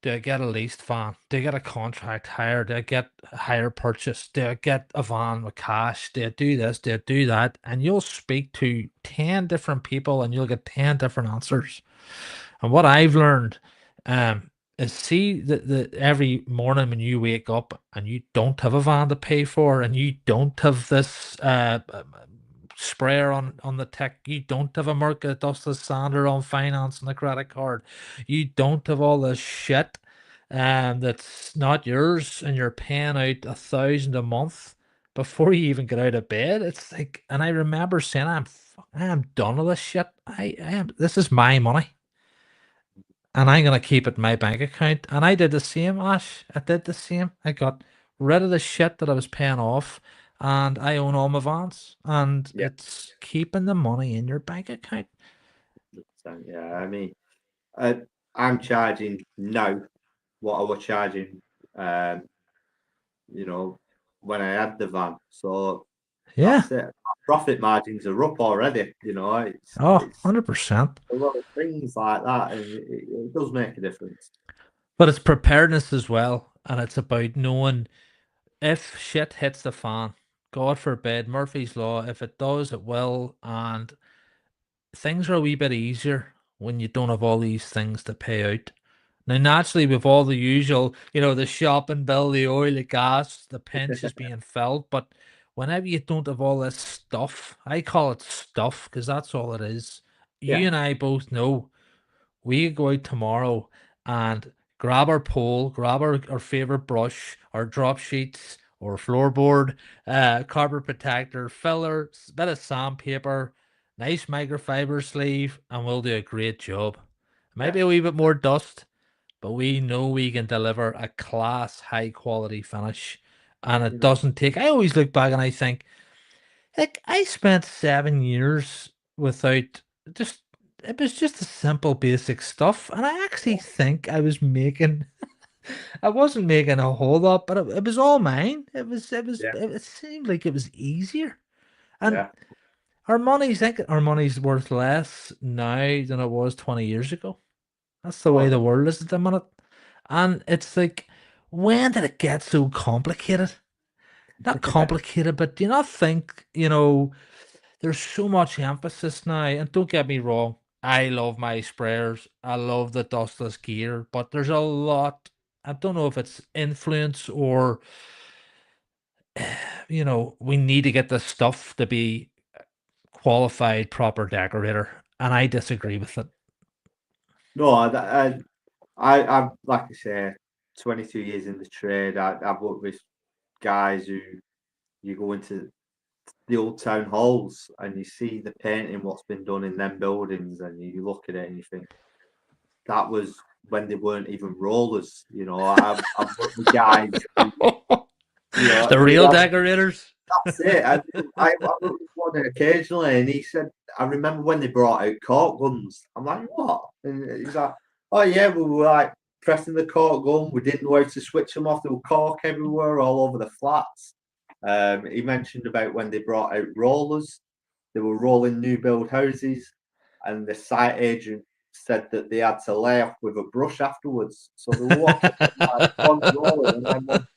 do I get a leased van? Do I get a contract hire? Do I get a hire purchase? Do I get a van with cash? Do I do this? Do I do that? And you'll speak to 10 different people and you'll get 10 different answers. And what I've learned is, see the every morning when you wake up and you don't have a van to pay for, and you don't have this sprayer on the tech, you don't have a Merca dustless sander on finance on the credit card, you don't have all this shit that's not yours, and you're paying out 1,000 a month before you even get out of bed. It's like, and I remember saying, I am done with this shit. I am. This is my money, and I'm gonna keep it in my bank account. And I did the same, Ash. I did the same. I got rid of the shit that I was paying off, and I own all my vans, and yeah. it's keeping the money in your bank account. So, yeah, I mean, uh, I'm charging now what I was charging, um, you know, when I had the van. So Yeah. that's it. My profit margins are up already. You know, Oh, it's 100%. a lot of things like that, and it does make a difference. But it's preparedness as well, and it's about knowing if shit hits the fan. God forbid, Murphy's Law. If it does, it will, and things are a wee bit easier when you don't have all these things to pay out. Now, naturally, with all the usual, the shopping bill, the oil, the gas, the pinch is being felt. But whenever you don't have all this stuff, I call it stuff because that's all it is. Yeah, You and I both know we could go out tomorrow and grab our pole, grab our favorite brush, our drop sheets, or floorboard, carpet protector, filler, bit of sandpaper, nice microfiber sleeve, and we'll do a great job. yeah, Maybe a wee bit more dust, but we know we can deliver a class, high quality finish. And you it know, doesn't take, I always look back and I think, like, I spent 7 years without just, it was just the simple basic stuff. And I actually think I wasn't making a whole lot, but it was all mine. yeah, It seemed like it was easier. And yeah. I think our money's worth less now than it was 20 years ago. That's the way Oh, the world is at the minute. And it's like, when did it get so complicated? Not complicated, but do you not think, there's so much emphasis now, and don't get me wrong, I love my sprayers, I love the dustless gear, but there's a lot. I don't know if it's influence or we need to get the stuff to be qualified proper decorator, and I disagree with it. no, I'm like I say, 22 years in the trade. I've worked with guys who you go into the old town halls and you see the painting, what's been done in them buildings, and you look at it and you think that was when they weren't even rollers. You know, I've worked with guys who, The who real have, decorators. that's it. I worked with one occasionally, and he said, "I remember when they brought out cork guns." I'm like, "What?" And he's like, "Oh yeah, we were like pressing the cork gun. We didn't know how to switch them off. There were cork everywhere, all over the flats." He mentioned about when they brought out rollers. They were rolling new build houses, and the site agent said that they had to lay off with a brush afterwards. So they were walking like one rolling, and then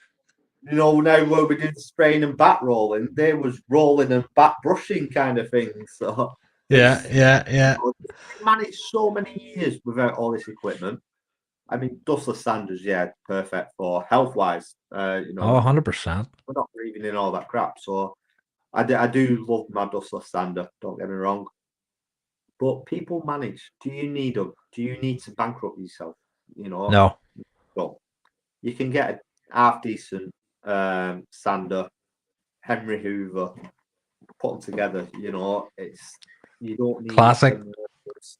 when, now where we did spraying and back rolling, they was rolling and back brushing kind of thing. So Yeah, it's yeah, yeah. they managed so many years without all this equipment. I mean, dustless sanders, yeah, perfect for health wise. Oh, 100%. We're not breathing in all that crap. So I do love my dustless sander. Don't get me wrong, but people manage. Do you need them? Do you need to bankrupt yourself? You know, No. well, you can get a half decent sander, Henry Hoover, put them together. It's you don't need Classic. them.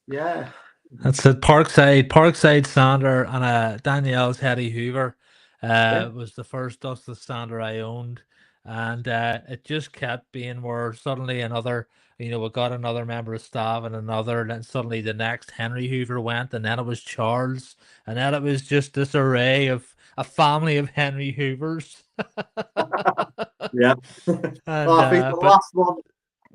Yeah, That's it. Parkside Sander and Danielle's Hetty Hoover yeah, was the first dustless sander I owned. And it just kept being where suddenly another, we got another member of staff and another, and then suddenly the next Henry Hoover went, and then it was Charles, and then it was just this array of a family of Henry Hoovers. yeah. And Well, I think but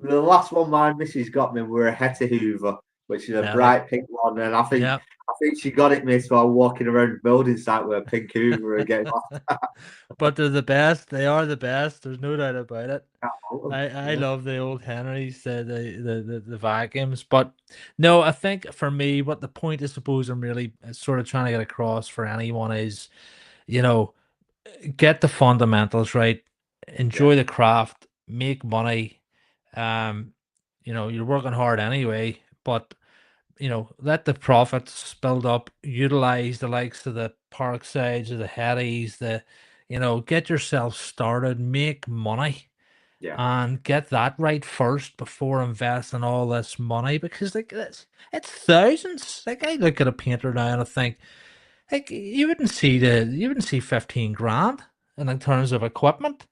the last one my missus got me were a Hetty Hoover, which is a Hetty, bright pink one, and I think yeah. I think she got it me while walking around the building site with a pink Hoover and getting off But they're the best. They are the best. There's no doubt about it. out of them. I Yeah, love the old Henrys, the vacuums. But no, I think for me, what the point I suppose I'm really sort of trying to get across for anyone is, you know, get the fundamentals right, yeah, enjoy the craft, make money. Um, you're working hard anyway, but let the profits build up, utilize the likes of the Parksides or the Headies, get yourself started, make money yeah, and get that right first before investing all this money because like it's thousands. Like I look at a painter now and I think like you wouldn't see 15 grand in terms of equipment.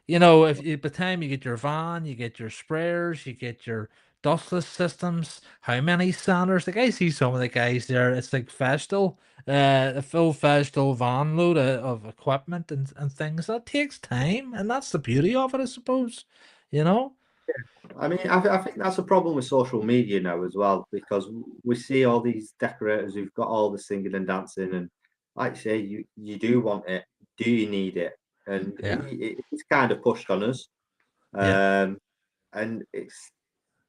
If by the time you get your van, you get your sprayers, you get your dustless systems, how many sanders? Like I see some of the guys there, it's like Festal, a full Festal van load of equipment and things. That takes time, and that's the beauty of it, I suppose. You know? I mean, I think that's a problem with social media now as well because we see all these decorators who've got all the singing and dancing, and like you say, you do want it. Do you need it? And Yeah. it's kind of pushed on us, Yeah. um, and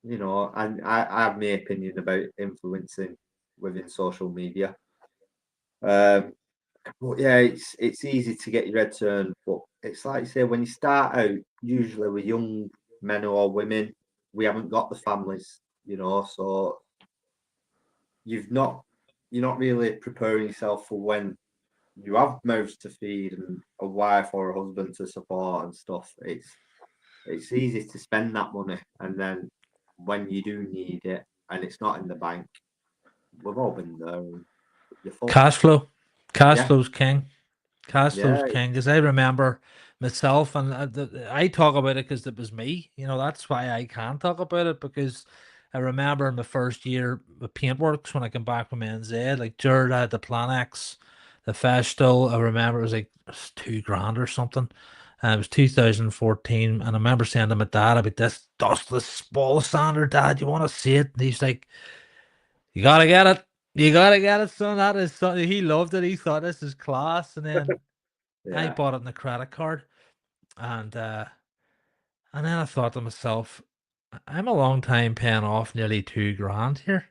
and I have my opinion about influencing within social media. Um, but yeah, it's easy to get your head turned, but it's like you say, when you start out, usually with young men or women, we haven't got the families, so you've not you're not really preparing yourself for when you have mouths to feed and a wife or a husband to support and stuff. It's easy to spend that money, and then when you do need it and it's not in the bank, we've all been there. And you're fucked. Cash flow. Cash Yeah, flow's king. Cash flow's yeah, king. Because I remember myself, and I talk about it because it was me. That's why I can talk about it because I remember in my first year with Paintworks when I came back from NZ, like Jared had the Planex, the Festool. I remember it was 2 grand or something. And it was 2014, and I remember saying to my dad about this dustless ball sander, Dad, you want to see it? And he's like, you gotta get it. You gotta get it, son. That is something he loved it. He thought this is class. And then I yeah, bought it on the credit card, and then I thought to myself, I'm a long time paying off nearly 2 grand here.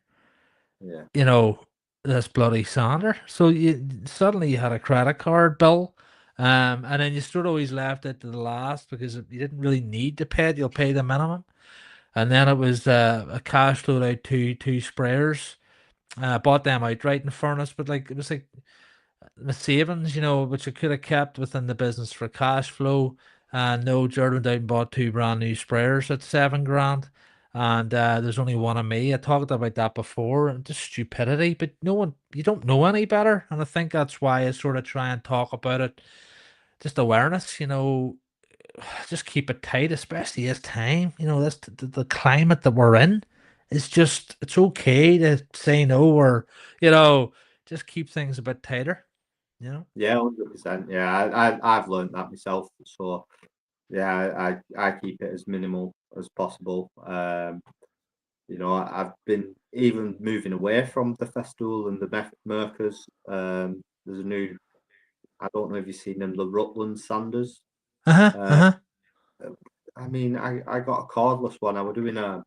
yeah, You know, this bloody sander. So suddenly you had a credit card bill, and then you sort of always left it to the last because you didn't really need to pay it. You'll pay the minimum, and then it was a cash load out two sprayers. I bought them outright in furnace, but like it was like my savings, which I could have kept within the business for cash flow. And no, Jordan went out and bought two brand new sprayers at 7 grand. And there's only one of me. I talked about that before, and just stupidity, but no one, you don't know any better. And I think that's why I sort of try and talk about it. Just awareness, just keep it tight, especially this time. This the climate that we're in is just it's okay to say no or just keep things a bit tighter. You know? yeah, 100%. Yeah, I've learned that myself. So yeah, I keep it as minimal as possible. I've been even moving away from the Festool and the Merkers. There's a new, I don't know if you've seen them, the Rutland Sanders. Uh-huh. Uh, Uh-huh. I mean, I got a cordless one. I was doing a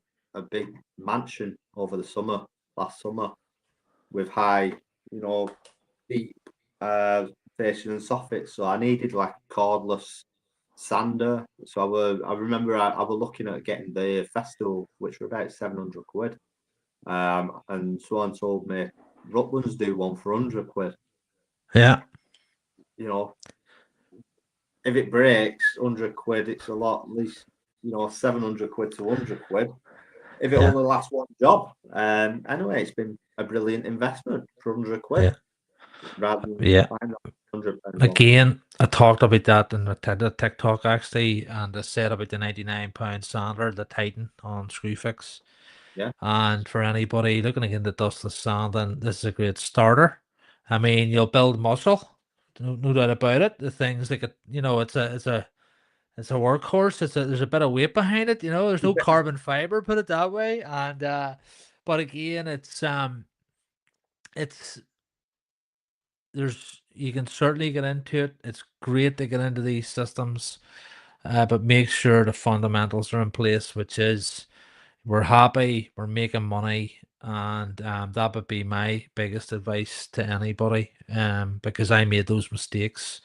big mansion over the summer, last summer, with high, you know, deep fascia and soffits, so I needed like a cordless sander. So I remember I was looking at getting the Festool, which were about 700 quid. And someone told me Rutland's do one for 100 quid. Yeah, You know, if it breaks, 100 quid, it's a lot, at least, 700 quid to 100 quid. If it yeah, only lasts one job. Anyway, it's been a brilliant investment for 100 quid yeah, rather than yeah. buying that 100 pound one. Again, I talked about that in the TikTok actually, and I said about the £99 sander, the Titan on Screwfix. Yeah. And for anybody looking to get into dustless sanding, this is a great starter. I mean, you'll build muscle, no doubt about it. The things like it's a workhorse. There's a bit of weight behind it. There's no carbon fiber, put it that way. And but again, it's there's you can certainly get into it. It's great to get into these systems, but make sure the fundamentals are in place, which is we're happy, we're making money, and that would be my biggest advice to anybody. Because I made those mistakes,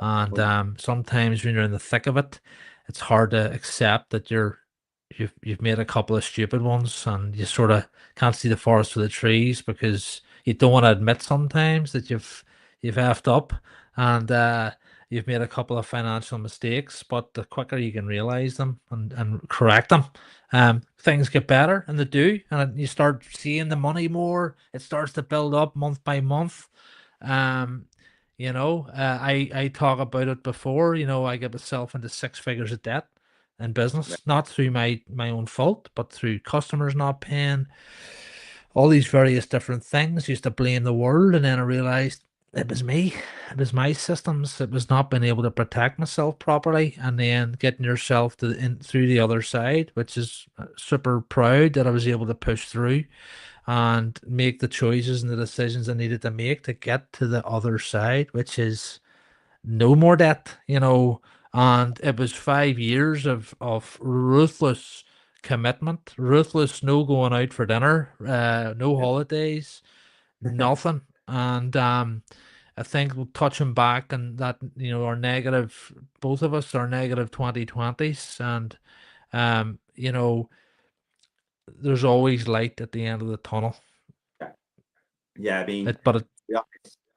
and Yeah. sometimes when you're in the thick of it, it's hard to accept that you've made a couple of stupid ones, and you sort of can't see the forest for the trees because you don't want to admit sometimes that you've effed up, and you've made a couple of financial mistakes. But the quicker you can realize them and correct them, things get better, and they do, and you start seeing the money more. It starts to build up month by month. Um, I talk about it before. I get myself into six figures of debt in Yeah. business, not through my own fault, but through customers not paying, all these various different things. Used to blame the world, and then I realized it was me. It was my systems. It was not being able to protect myself properly, and then getting yourself through the other side, which is super proud that I was able to push through and make the choices and the decisions I needed to make to get to the other side, which is no more debt. And it was 5 years of ruthless commitment, ruthless no going out for dinner, no Yeah. holidays, nothing. And I think touching back and that, our negative, both of us are negative 2020s, and um, you know, there's always light at the end of the tunnel. Yeah. Yeah. I mean, But it, yeah,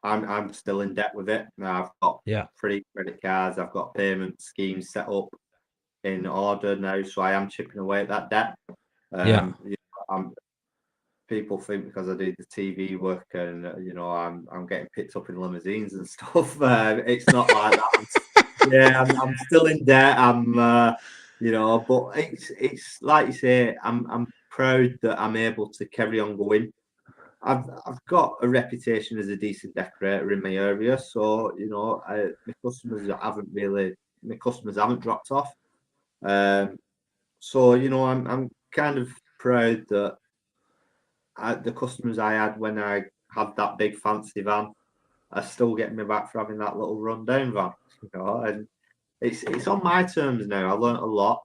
I'm still in debt with it. Now I've got yeah, 3 credit cards. I've got payment schemes set up in order now, so I am chipping away at that debt. yeah, I'm people think because I do the TV work and I'm getting picked up in limousines and stuff. It's not like that. Yeah, I'm still in debt. But it's like you say. I'm proud that I'm able to carry on going. I've got a reputation as a decent decorator in my area, so my customers haven't dropped off. Um, so I'm kind of proud that the customers I had when I had that big fancy van are still getting me back for having that little rundown van. And it's on my terms now. I learnt a lot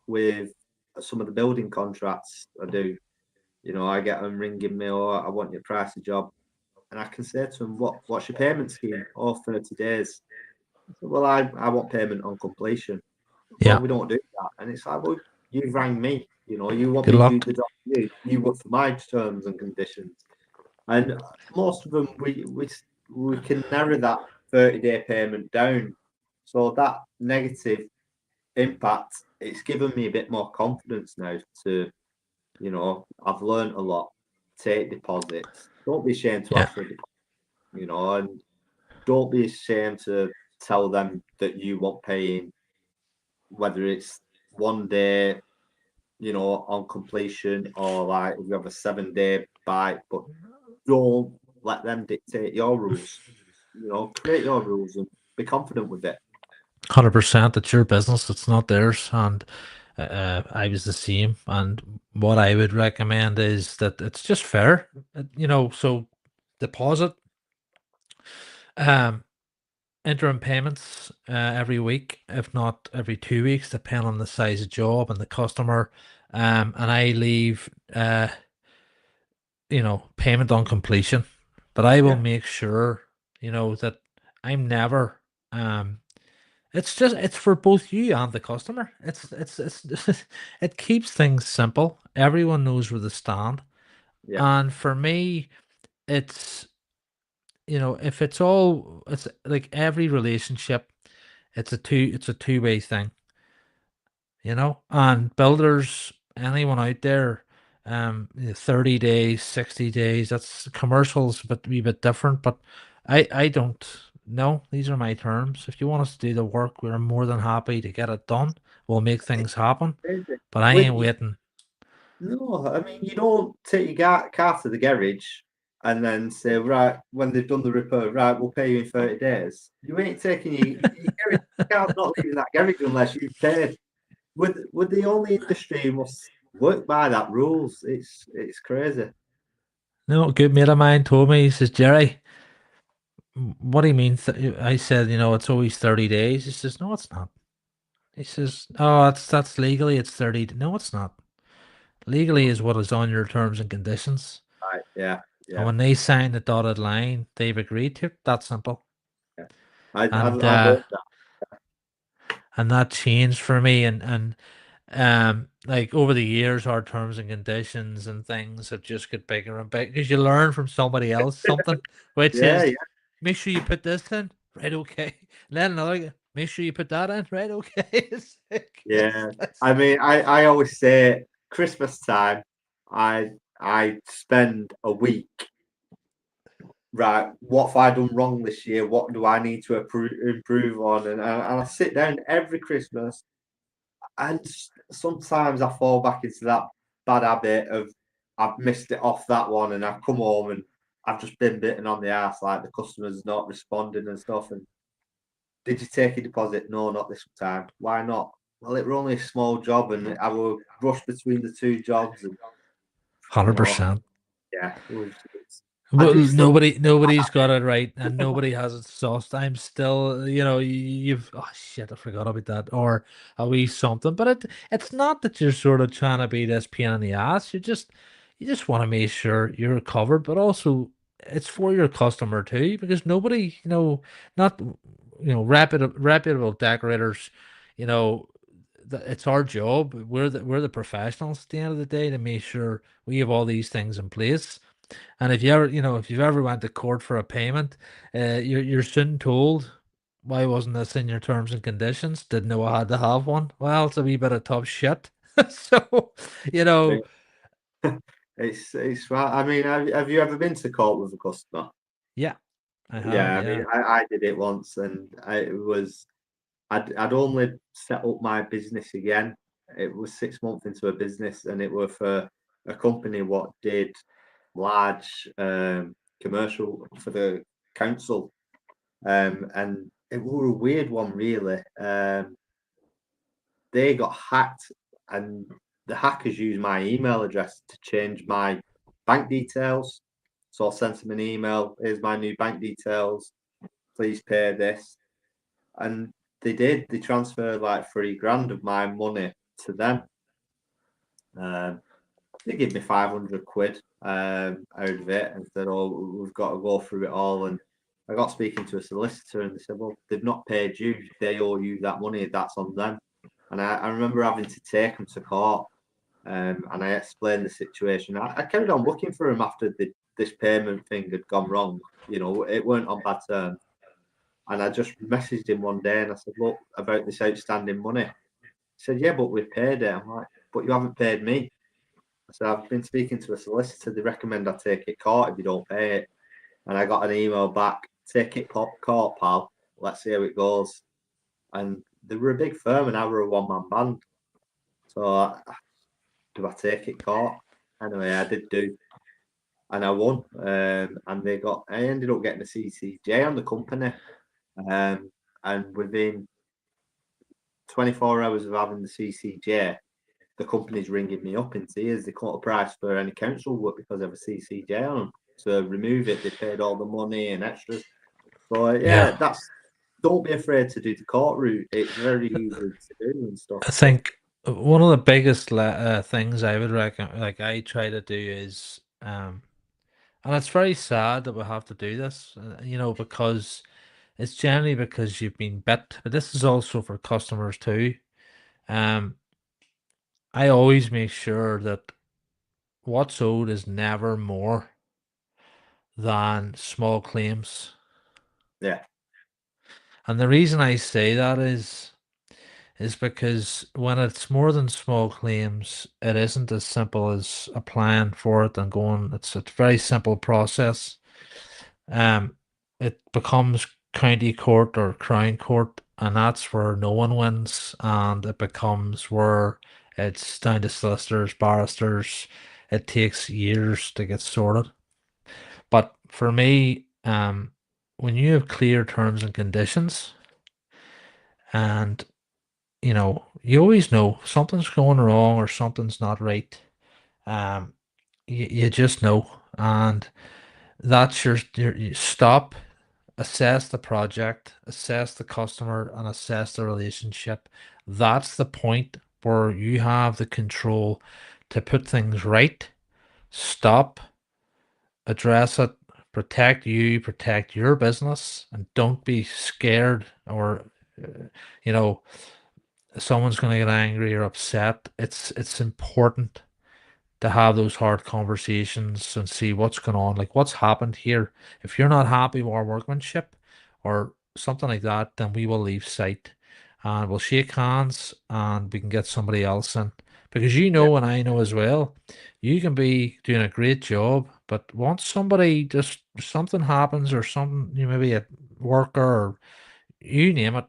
with some of the building contracts I do. I get them ringing me, or I want you to price a job, and I can say to them, what's your payment scheme? Oh, 30 days. I said, well, I want payment on completion. Well, yeah. we don't do that. And it's like, well, you rang me. You want Good me to do luck. the job for you. You work for my terms and conditions. And most of them, we can narrow that 30-day payment down. So that negative impact, it's given me a bit more confidence now to, I've learned a lot. Take deposits. Don't be ashamed to Yeah, ask for a deposit, and don't be ashamed to tell them that you want paying, whether it's one day, on completion, or like if you have a 7-day bite, but don't let them dictate your rules. Create your rules and be confident with it. 100%. It's your business. It's not theirs. And I was the same. And what I would recommend is that it's just fair. So deposit, um, interim payments every week, if not every 2 weeks, depending on the size of job and the customer. And I leave, payment on completion. But I will Yeah, make sure. that I'm never it's just it's for both you and the customer. It's it keeps things simple. Everyone knows where they stand. Yeah. And for me, it's if it's all it's like every relationship, it's a two-way thing. And builders, anyone out there, 30 days, 60 days, that's commercials, but wee bit different. But I don't know. These are my terms. If you want us to do the work, we're more than happy to get it done. We'll make things happen. Crazy. But I When ain't you, waiting. no, I mean you don't take your car to the garage and then say, right, when they've done the repair, right, we'll pay you in 30 days. You ain't taking your garage, your car's not leaving that garage unless you've paid. With the only industry who must work by that rules. It's crazy. No, a good mate of mine told me, he says, Jerry, what do you mean? I said, it's always 30 days. He says, no, it's not. He says, oh, that's legally, it's 30. No, it's not. Legally is what is on your terms and conditions. Right. Yeah. And Yeah. when they sign the dotted line, they've agreed to it. That's simple. Yeah. And I've heard that. that changed for me. And like over the years, our terms and conditions and things have just got bigger and bigger because you learn from somebody else something, which Yeah. is Yeah. make sure you put this in, right? Okay. And then another, make sure you put that in, right? Okay. It's like, Yeah. I mean, I always say Christmas time, I I spend a week. Right, what have I done wrong this year? What do I need to improve on? And I sit down every Christmas, and sometimes I fall back into that bad habit of I've missed it off that one, and I've come home and I've just been bitten on the ass, like the customer's not responding and stuff. And did you take a deposit? No, not this time. Why not? Well, it was only a small job, and I will rush between the two jobs, and you know, 100%. yeah, I Well, do still. nobody's got it right, and nobody has it sussed. I'm still, you've oh shit, I forgot about that, or a wee something. But it's not that you're sort of trying to be this pain in the ass. You just want to make sure you're covered, but also it's for your customer too, because nobody, not reputable decorators, you know, it's our job. We're the professionals at the end of the day to make sure we have all these things in place. And if you've ever went to court for a payment, you're soon told, why wasn't this in your terms and conditions? Didn't know I had to have one. Well, it's a wee bit of tough shit. So, you know, It's right. I mean, have you ever been to court with a customer? yeah, I have, Yeah, I yeah. mean, I did it once, and it was I'd only set up my business again. It was 6 months into a business, and it was for a company what did large commercial for the council, and it was a weird one, really. They got hacked, and the hackers used my email address to change my bank details. So I sent them an email. Here's my new bank details. Please pay this. And they did. They transferred like 3 grand of my money to them. Um, they gave me 500 quid out of it and said, "Oh, we've got to go through it all." And I got speaking to a solicitor, and they said, "Well, they've not paid you. They owe you that money. That's on them." And I remember having to take them to court, and I explained the situation. I carried on working for him after this payment thing had gone wrong. It weren't on bad terms. And I just messaged him one day and I said, "Look, about this outstanding money." He said, "Yeah, but we've paid it." I'm like, "But you haven't paid me." I said, "I've been speaking to a solicitor. They recommend I take it court if you don't pay it." And I got an email back, "Take it court, pal. Let's see how it goes." And they were a big firm and I were a one-man band. So do I take it court? Anyway, I did do. And I won. I ended up getting a CCJ on the company. And within 24 hours of having the CCJ, the company's ringing me up in tears. They cut a price for any council work because of a CCJ on them. To remove it, they paid all the money and extras. So Yeah. yeah, don't be afraid to do the court route. It's very easy to do and stuff. I So think one of the biggest things I would reckon, like I try to do is, And it's very sad that we have to do this, because it's generally because you've been bit, but this is also for customers too. Um, I always make sure that what's owed is never more than small claims. Yeah, And the reason I say that is because when it's more than small claims, it isn't as simple as applying for it and going. It's a very simple process. Um, it becomes county court or crown court, and that's where no one wins, and it becomes where it's down to solicitors, barristers. It takes years to get sorted. But for me, when you have clear terms and conditions, and you always know something's going wrong or something's not right. Um, you just know, and that's you stop, assess the project, assess the customer, and assess the relationship. That's the point where you have the control to put things right, stop, address it, protect you, protect your business, and don't be scared or, uh, you know, someone's going to get angry or upset. It's important to have those hard conversations and see what's going on, like what's happened here. If you're not happy with our workmanship or something like that, then we will leave site and we'll shake hands and we can get somebody else in. Because yeah, and I know as well, you can be doing a great job, but once somebody just something happens or something, maybe a worker or you name it,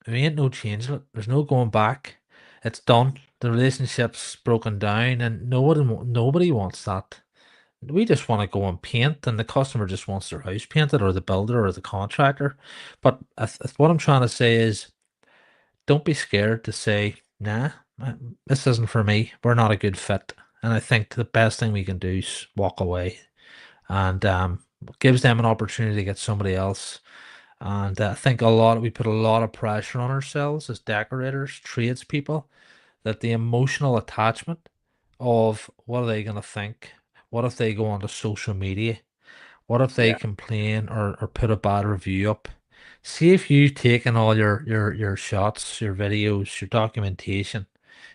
there ain't no changing it. There's no going back. It's done. The relationship's broken down, and nobody wants that. We just want to go and paint, and the customer just wants their house painted, or the builder, or the contractor. But what I'm trying to say is, don't be scared to say, "Nah, this isn't for me. We're not a good fit." And I think the best thing we can do is walk away, and gives them an opportunity to get somebody else. And I think we put a lot of pressure on ourselves as decorators, tradespeople, that the emotional attachment of what are they going to think? What if they go onto social media? What if they yeah, complain or put a bad review up? See if you've taken all your shots, your videos, your documentation.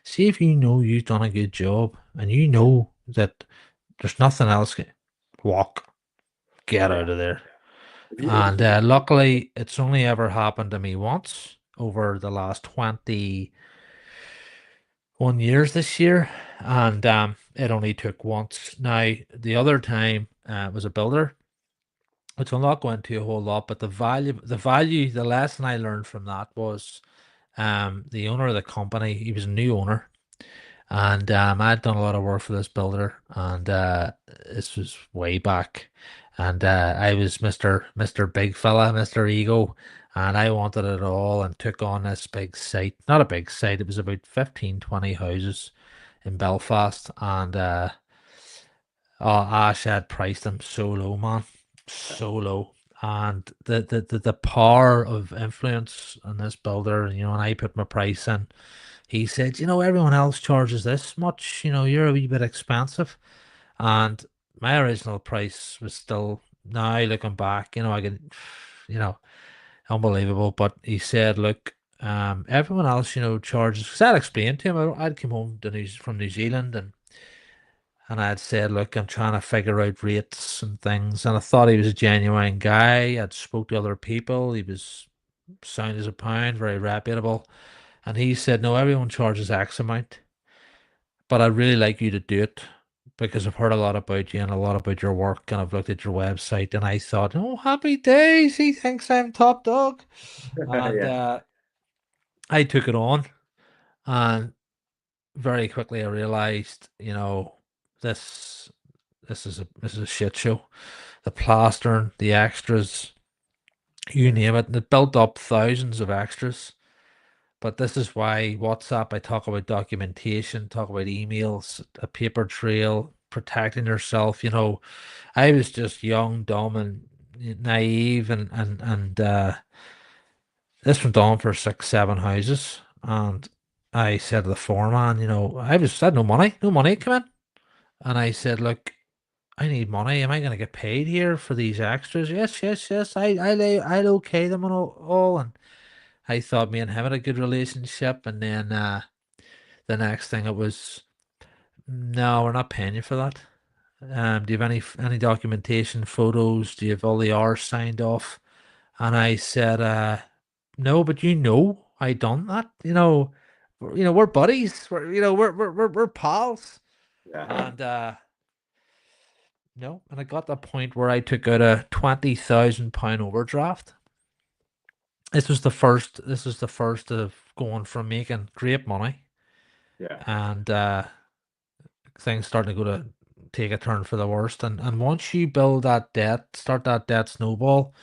See if you know you've done a good job and you know that there's nothing else. Walk, get yeah. out of there. If And luckily, it's only ever happened to me once over the last 21 years this year, and it only took once. Now, the other time was a builder, which I'll not go into a whole lot, but the lesson I learned from that was the owner of the company, he was a new owner, and I'd done a lot of work for this builder, and this was way back. And I was Mr. Big Fella, Mr. Ego, and I wanted it all and took on this big site. Not a big site, it was about 15, 20 houses in Belfast. And Ash had priced them so low, man. So low. And the power of influence on this builder, and I put my price in. He said, everyone else charges this much, you're a wee bit expensive. And my original price was still, now looking back, I can, you know, unbelievable. But he said, look, everyone else, charges, because I'd explained to him, I'd come home from New Zealand and I'd said, look, I'm trying to figure out rates and things. And I thought he was a genuine guy. I'd spoke to other people. He was sound as a pound, very reputable. And he said, no, everyone charges X amount, but I'd really like you to do it because I've heard a lot about you and a lot about your work, and I've looked at your website, and I thought, oh, happy days, he thinks I'm top dog. And yeah, I took it on, and very quickly I realized, this this is a shit show. The plastering, the extras, you yeah, name it, and it built up thousands of extras. But this is why WhatsApp, I talk about documentation, talk about emails, a paper trail, protecting yourself. I was just young, dumb, and naive, and this went on for 6, 7 houses. And I said to the foreman, I had no money, no money come in. And I said, look, I need money. Am I going to get paid here for these extras? Yes, yes, yes. I'll okay them and all. And I thought me and him had a good relationship. And then the next thing it was, no, we're not paying you for that. Do you have any documentation, photos? Do you have all the hours signed off? And I said, no, but I done that. We're buddies. We're pals. Yeah, And no, and I got the point where I took out a £20,000 overdraft. This was the first of going from making great money yeah, and things starting to go to take a turn for the worst. And once you build that debt, start that debt snowball,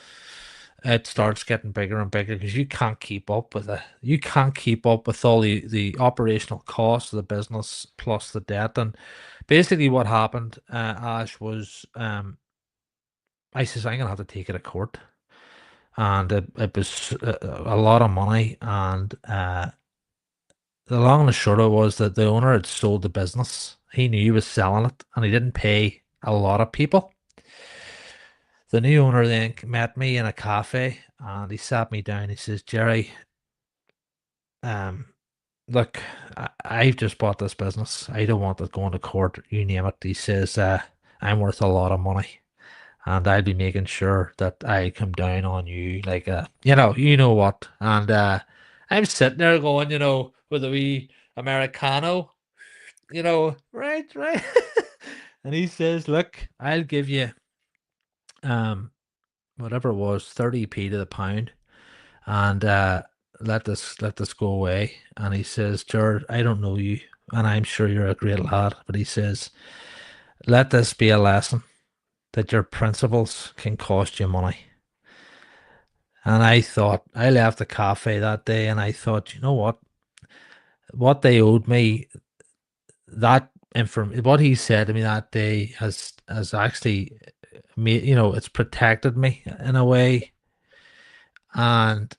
it starts getting bigger and bigger because you can't keep up with it. You can't keep up with all the operational costs of the business plus the debt. And basically, what happened, Ash, was I says I'm gonna have to take it to court, and it was a lot of money. And the long and the short of it was that the owner had sold the business. He knew he was selling it, and he didn't pay a lot of people. The new owner then met me in a cafe, and he sat me down. He says, "Jerry, um, look, I've just bought this business. I don't want it going to court. You name it." He says, "I'm worth a lot of money, and I'll be making sure that I come down on you like you know what." And I'm sitting there going, with a wee Americano, right, right. And he says, "Look, I'll give you um whatever it was, 30p to the pound, and let this go away." And he says, "Jared, I don't know you, and I'm sure you're a great lad, but," he says, "let this be a lesson that your principles can cost you money." And I left the cafe that day and I thought, you know what they owed me, what he said to me that day has actually made, it's protected me in a way. And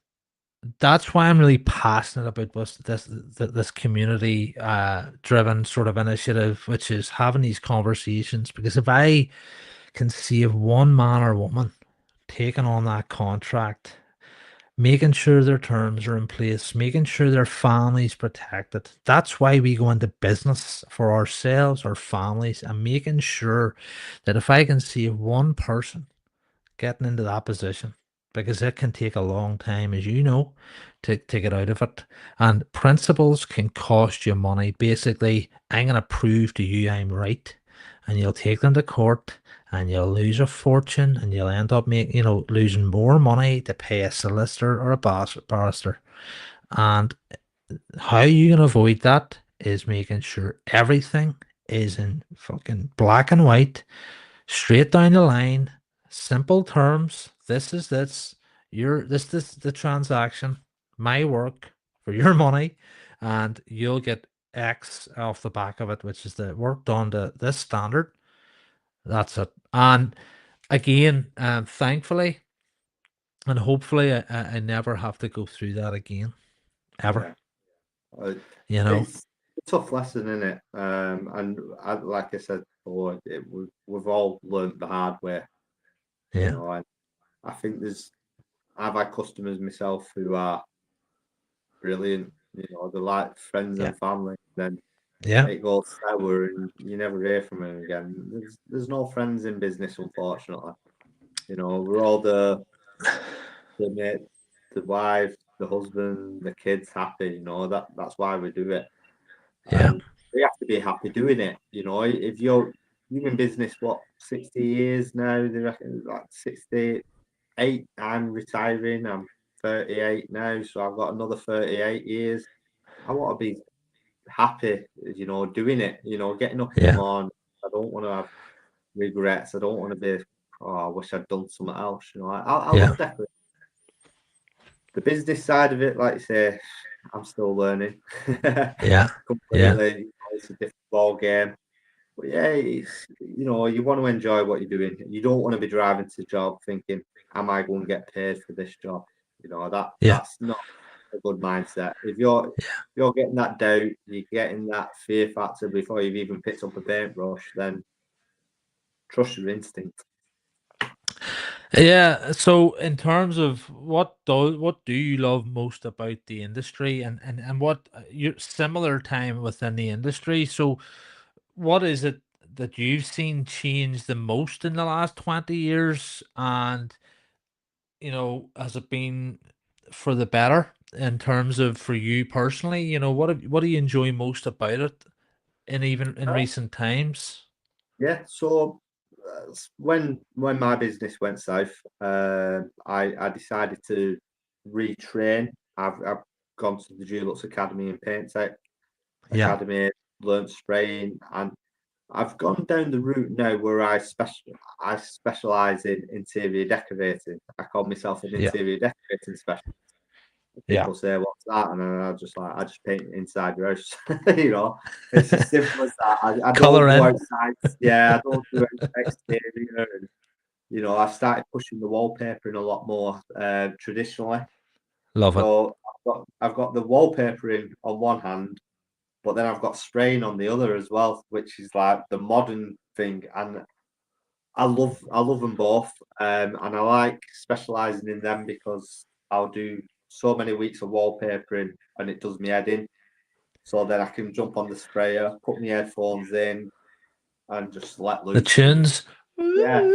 that's why I'm really passionate about this community driven sort of initiative, which is having these conversations. Because if I can save one man or woman taking on that contract, making sure their terms are in place, making sure their family's protected. That's why we go into business, for ourselves, our families, and making sure that if I can save one person getting into that position, because it can take a long time, as you know, to get out of it. And principles can cost you money. Basically, I'm going to prove to you I'm right, and you'll take them to court, and you'll lose a fortune, and you'll end up losing more money to pay a solicitor or a barrister. And how you can avoid that is making sure everything is in fucking black and white, straight down the line, simple terms. This is this. This the transaction, my work for your money, and you'll get X off the back of it, which is the work done to this standard. That's it. And again, thankfully and hopefully, I never have to go through that again, ever. yeah. Uh, You know? it's a tough lesson, isn't it? And like I said before, we've all learnt the hard way, Yeah, and I think I've had customers myself who are brilliant, they're like friends yeah, and family. Then yeah, it goes sour and you never hear from them again. There's no friends in business, unfortunately. We're all the mate, the wife, the husband, the kids happy. That's why we do it, yeah, and we have to be happy doing it. If you're in business, what 60 years now? They reckon like 68. I'm retiring. I'm 38 now, so I've got another 38 years. I want to be happy, doing it. Getting up in the yeah, morning. I don't want to have regrets. I don't want to be. Oh, I wish I'd done something else. I yeah, love decorating. The business side of it, like you say, I'm still learning yeah, yeah, completely. It's a different ball game. But yeah, you want to enjoy what you're doing. You don't want to be driving to the job thinking, "Am I going to get paid for this job?" yeah, That's not a good mindset. If you're getting that doubt, you're getting that fear factor before you've even picked up a paintbrush, then trust your instinct. Yeah, so in terms of what do you love most about the industry, and what your similar time within the industry? So what is it that you've seen change the most in the last 20 years? And, has it been for the better in terms of for you personally? What do you enjoy most about it, and even in Uh, recent times? yeah, so when my business went south, I decided to retrain. I've gone to the Dulux Academy in Paint Tech Yeah, Academy, learned spraying, and I've gone down the route now where I specialize in interior decorating. I call myself an yeah, interior decorating specialist. yeah. People say, "What's that?" And I just paint inside your house. you know, it's as simple as that. I don't Color go in. outside. Yeah, I don't do exterior. And I've started pushing the wallpapering a lot more traditionally. Love it. So I've got the wallpapering on one hand, but then I've got spraying on the other as well, which is like the modern thing. And I love them both, and I like specialising in them because I'll do so many weeks of wallpapering and it does me head in. So then I can jump on the sprayer, put my headphones in, and just let The loose. And tunes. yeah,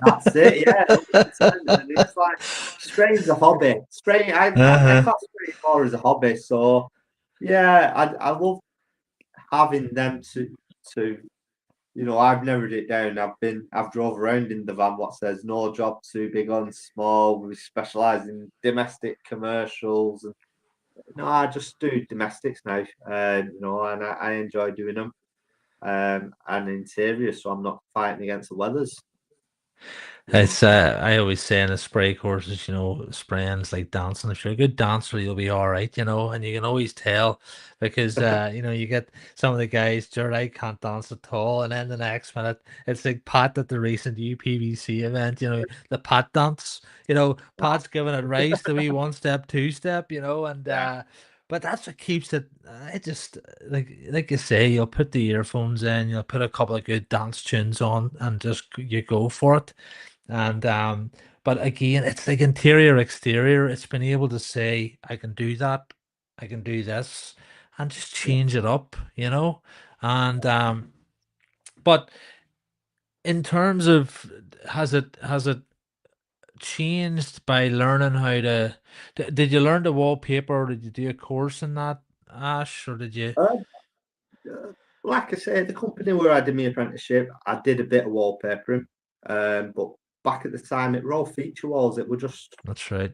that's it. Yeah, 100%. And it's like spraying's a hobby. Spraying, I Uh-huh. class spraying more as a hobby. So yeah, I love having them to I've narrowed it down. I've drove around in the van what says no job too big on small. We specialise in domestic commercials, and I just do domestics now. And I enjoy doing them. And interior, so I'm not fighting against the weathers. You know, It's I always say in the spray courses, spraying's like dancing. If you're a good dancer, you'll be all right, and you can always tell because you get some of the guys, Jared, I can't dance at all, and then the next minute it's like Pat at the recent UPVC event, the Pat dance, Pat's giving it right, the wee one step, two step, and yeah, but that's what keeps it. I just like you say, you'll put the earphones in, you'll put a couple of good dance tunes on, and just you go for it. And but again, it's like interior, exterior. It's been able to say, I can do that, I can do this, and just yeah. change it up. And but in terms of has it changed by learning how to did you learn the wallpaper, or did you do a course in that, Ash, or did you? Uh, like I say, the company where I did my apprenticeship, I did a bit of wallpapering, but back at the time, it were all feature walls. It were just That's right.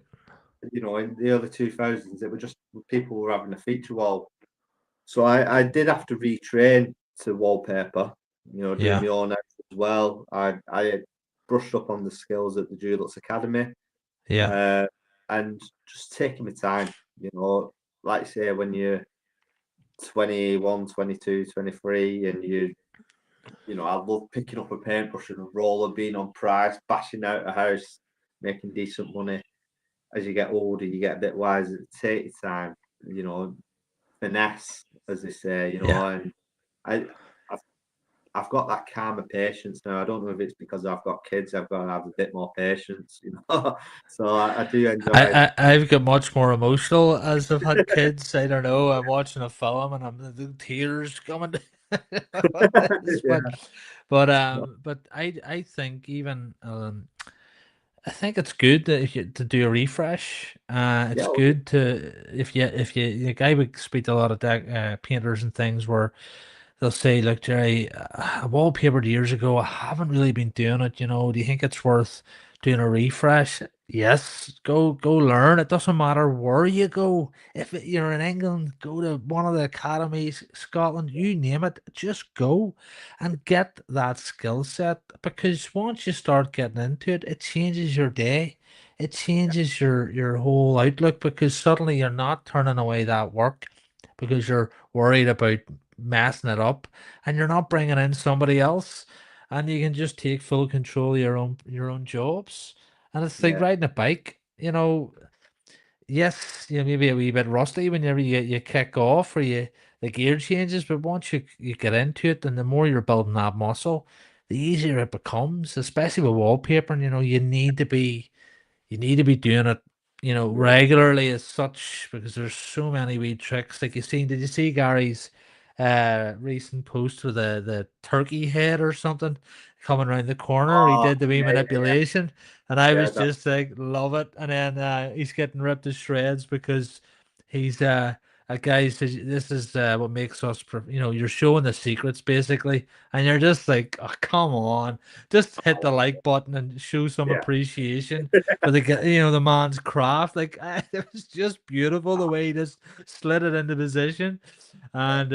in the early 2000s, it were just people were having a feature wall. So I did have to retrain to wallpaper, doing Yeah, my own as well. I brushed up on the skills at the Dulux Academy, yeah, uh, and just taking my time, like say when you're 21, 22, 23, and I love picking up a paintbrush and a roller, being on price, bashing out a house, making decent money. As you get older, you get a bit wiser. Take your time, finesse, as they say, yeah. and I, I've, I've got that calmer patience now. I don't know if it's because I've got kids. I've got to have a bit more patience. So I do enjoy. I've got much more emotional as I've had kids. I don't know. I'm watching a film and the tears coming. yeah, But I think even I think it's good to do a refresh. yeah, It's good to if you like I would speak to a lot of painters and things where they'll say, "Look, Jerry, I wallpapered years ago. I haven't really been doing it. Do you think it's worth doing a refresh?" Yes, go learn. It doesn't matter where you go. If you're in England, go to one of the academies, Scotland, you name it. Just go and get that skill set, because once you start getting into it, it changes your day. It changes your whole outlook, because suddenly you're not turning away that work because you're worried about messing it up, and you're not bringing in somebody else, and you can just take full control of your own jobs. And it's like yeah, riding a bike. Yes, you may be a wee bit rusty whenever you kick off, or the gear changes, but once you get into it, and the more you're building that muscle, the easier it becomes, especially with wallpaper. You need to be doing it, Yeah. regularly as such, because there's so many wee tricks. Like did you see Gary's recent post with the turkey head or something coming around the corner? He Oh, did the wee yeah, yeah, manipulation, and I yeah. was just like, love it. And then he's getting ripped to shreds because he's a guy says this is what makes us, you're showing the secrets basically, and you're just like, oh, come on, just hit the like button and show some Yeah. appreciation for the man's craft. Like it was just beautiful the way he just slid it into position, and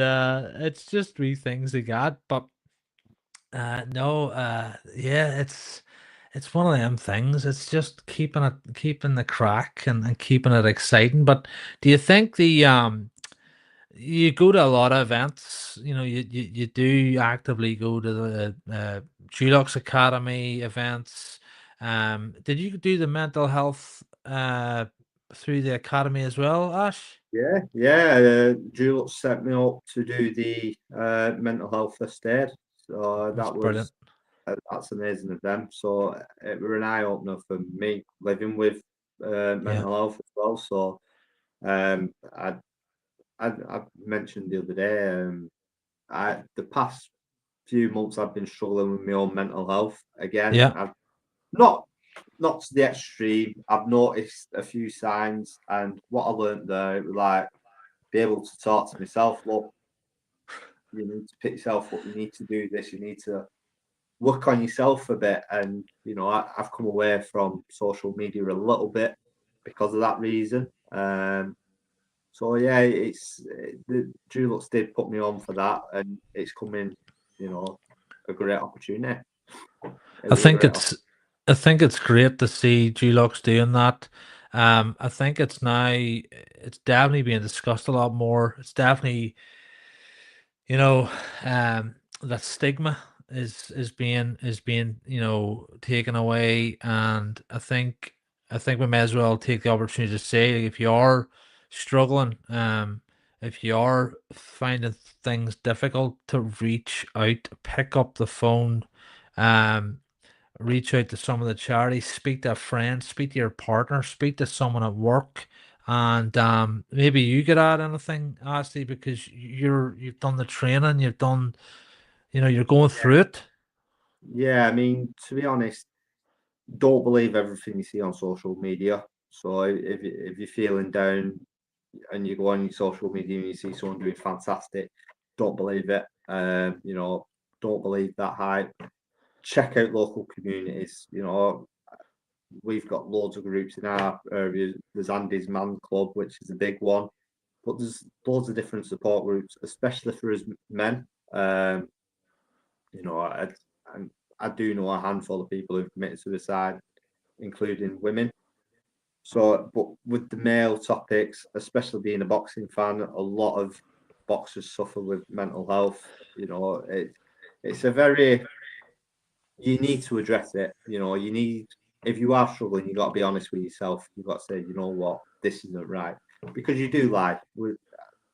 it's just three things he got. But no, yeah, it's one of them things. It's just keeping the crack and keeping it exciting. But do you think you go to a lot of events, you do actively go to the Dulux Academy events. Did you do the mental health through the academy as well, Ash? Yeah, yeah. Jules set me up to do the mental health first aid. So That's brilliant. that's amazing of them. So it were an eye opener for me living with Yeah, mental health as well. So um, I mentioned the other day, I the past few months I've been struggling with my own mental health again. yeah. I've not not to the extreme. I've noticed a few signs, and what I learned there, it was like be able to talk to myself. Look, you need to pick yourself up. You need to do this. You need to work on yourself a bit. And I've come away from social media a little bit because of that reason. So yeah, the Dulux did put me on for that, and it's coming, a great opportunity. It I was a think great it's I think it's great to see Dulux doing that. I think it's definitely being discussed a lot more. It's definitely, you know, that stigma is being taken away, and I think we may as well take the opportunity to say, like, if you are struggling, if you are finding things difficult, to reach out, pick up the phone, um reach out to some of the charities, speak to a friend, speak to your partner, speak to someone at work, and maybe you could add anything, Ashley, because you've done the training, you're going through it. Yeah, I mean, to be honest, don't believe everything you see on social media. So if you're feeling down and you go on your social media and you see someone doing fantastic, don't believe it. Don't believe that hype. Check out local communities. We've got loads of groups in our area. There's Andy's Man Club, which is a big one, but there's loads of different support groups, especially for us men. Um, you know, I, I I do know a handful of people who've committed suicide, including women. So, but with the male topics, especially being a boxing fan, a lot of boxers suffer with mental health. It's a very you need to address it. If you are struggling, you got to be honest with yourself. You've got to say, you know what, this isn't right, because you do lie.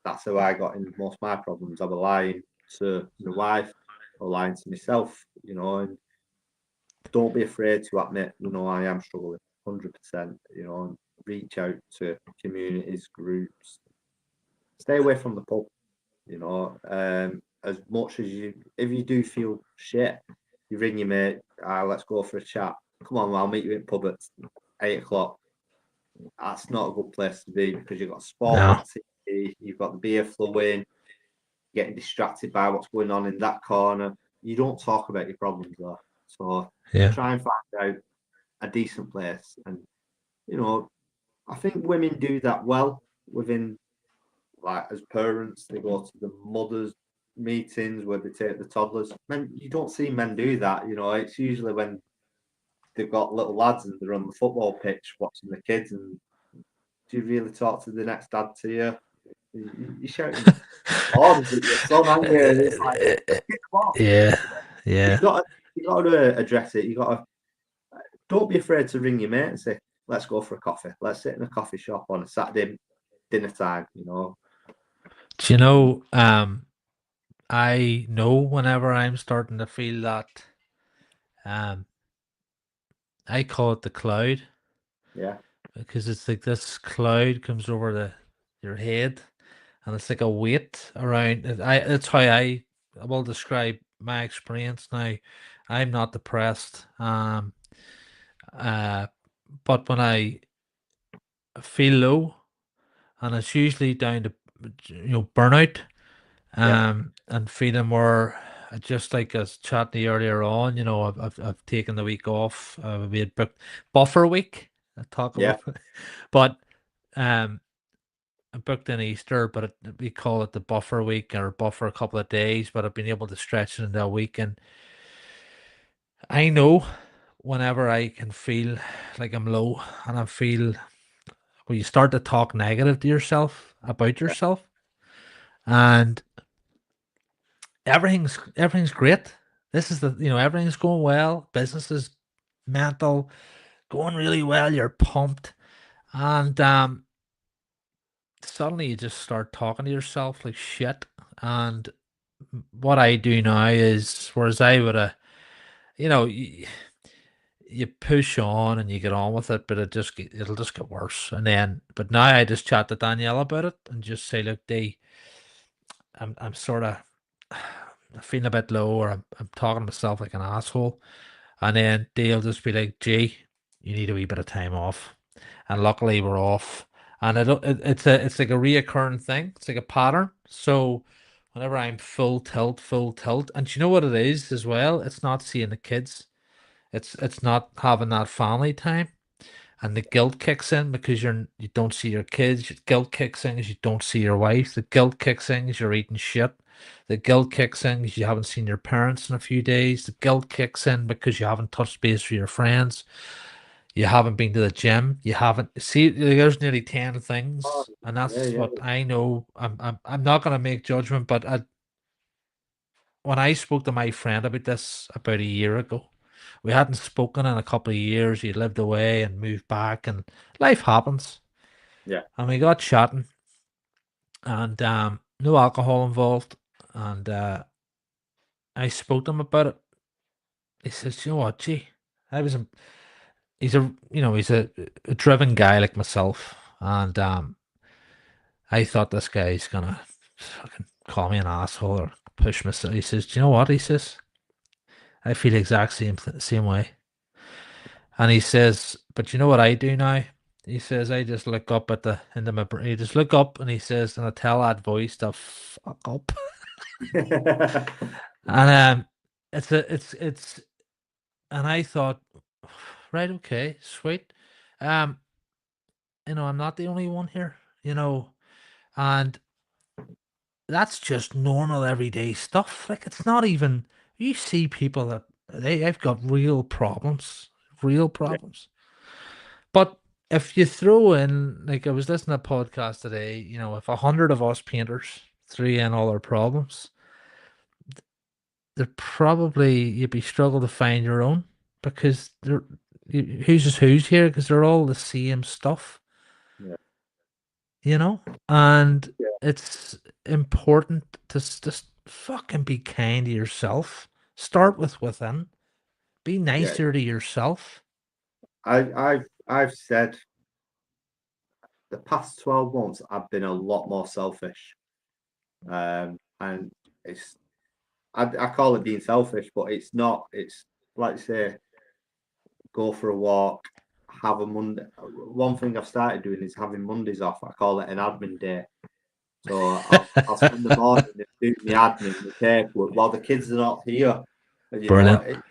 That's how I got in most of my problems. I was lying to my wife or lying to myself. And don't be afraid to admit, I am struggling 100%, and reach out to communities, groups, stay away from the pub, as much as if you do feel shit, you ring your mate, let's go for a chat. Come on, I'll meet you in pub at 8 o'clock. That's not a good place to be because you've got sport No, on TV, you've got the beer flowing, getting distracted by what's going on in that corner. You don't talk about your problems there. So yeah. try and find out a decent place. And, you know, I think women do that well within, like, as parents, they go to the mothers' meetings where they take the toddlers. Men, you don't see men do that. It's usually when they've got little lads and they're on the football pitch watching the kids. And do you really talk to the next dad to you? You're shouting orders at your son, aren't you? And it's like, come on. Yeah, You yeah. got to, you got to address it. You got to don't be afraid to ring your mate and say, "Let's go for a coffee. Let's sit in a coffee shop on a Saturday dinner time." Do I know whenever I'm starting to feel that. Um, I call it the cloud Yeah. because it's like this cloud comes over your head, and it's like a weight around it. That's how I will describe my experience now. I'm not depressed. Uh, but when I feel low, and it's usually down to burnout, Yeah. and feeling more. Just like I was chatting earlier on, I've taken the week off. We had booked buffer week. I talk Yeah. about, but um, I booked in Easter, but we call it the buffer week or buffer a couple of days. But I've been able to stretch it into a week, and I know whenever I can feel like I'm low, and I feel when you start to talk negative to yourself about Yeah. yourself, and everything's great. This is everything's going well. Business is mental, going really well. You're pumped, and suddenly you just start talking to yourself like shit. And what I do now is, whereas I would have, you know, you push on and you get on with it, but it'll just get worse. And then, but now I just chat to Danielle about it and just say, look, I'm sort of feeling a bit low, or I'm talking to myself like an asshole. And then they'll just be like, gee, you need a wee bit of time off. And luckily we're off. And it's like a reoccurring thing. It's like a pattern. So whenever I'm full tilt, and do you know what it is as well? It's not seeing the kids. It's not having that family time. And the guilt kicks in because you don't see your kids. The guilt kicks in because you don't see your wife. The guilt kicks in because you're eating shit. The guilt kicks in because you haven't seen your parents in a few days. The guilt kicks in because you haven't touched base with your friends. You haven't been to the gym. You haven't see. There's nearly 10 things, Oh, and yeah. that's Yeah. what I know. I'm not gonna make judgment, but when I spoke to my friend about this about a year ago, we hadn't spoken in a couple of years. He lived away and moved back, and life happens. Yeah. And we got chatting, and no alcohol involved. And I spoke to him about it. He says, "You know what, gee, I was. He's a driven guy like myself, and I thought this guy's gonna fucking call me an asshole or push me." He says, "Do you know what?" He says, "I feel the exact same way." And he says, "But you know what I do now?" He says, "I just look up at the into my brain. He just look up," and he says, "and I tell that voice to fuck up." And it's and I thought, right, okay, sweet. Um, I'm not the only one here, and that's just normal everyday stuff. Like, it's not even, you see people that they've got real problems, real Yeah. problems. But if you throw in, like, I was listening to a podcast today, if 100 of us painters threw in all our problems, they're probably, you'd be struggle to find your own, because who's just who's here, because they're all the same stuff, Yeah. you know? And Yeah. it's important to just fucking be kind to yourself. Start with within. Be Yeah. nicer to yourself. I've said the past 12 months I've been a lot more selfish. And it's I call it being selfish, but it's not. It's like say go for a walk, have a Monday. One thing I've started doing is having Mondays off. I call it an admin day. So I'll spend the morning doing the admin, the paperwork while the kids are not here. And Brilliant.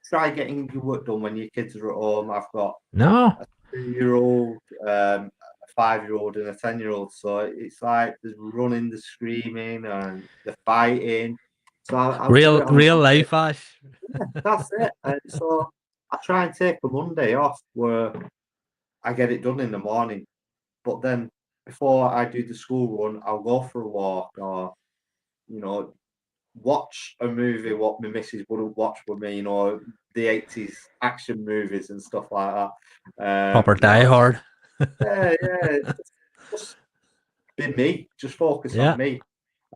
try getting your work done when your kids are at home. I've got No, a 2-year-old, a 5-year-old, and a 10-year-old. So it's like there's running, the screaming, and the fighting. So I'll do real it on a real Monday. life, Ash. Yeah, that's it. And so I try and take a Monday off where I get it done in the morning. But then before I do the school run, I'll go for a walk or, you know, watch a movie what my missus wouldn't watch with me, the 80s action movies and stuff like that. Proper die hard. Yeah, just be me, just focus on Yeah, me.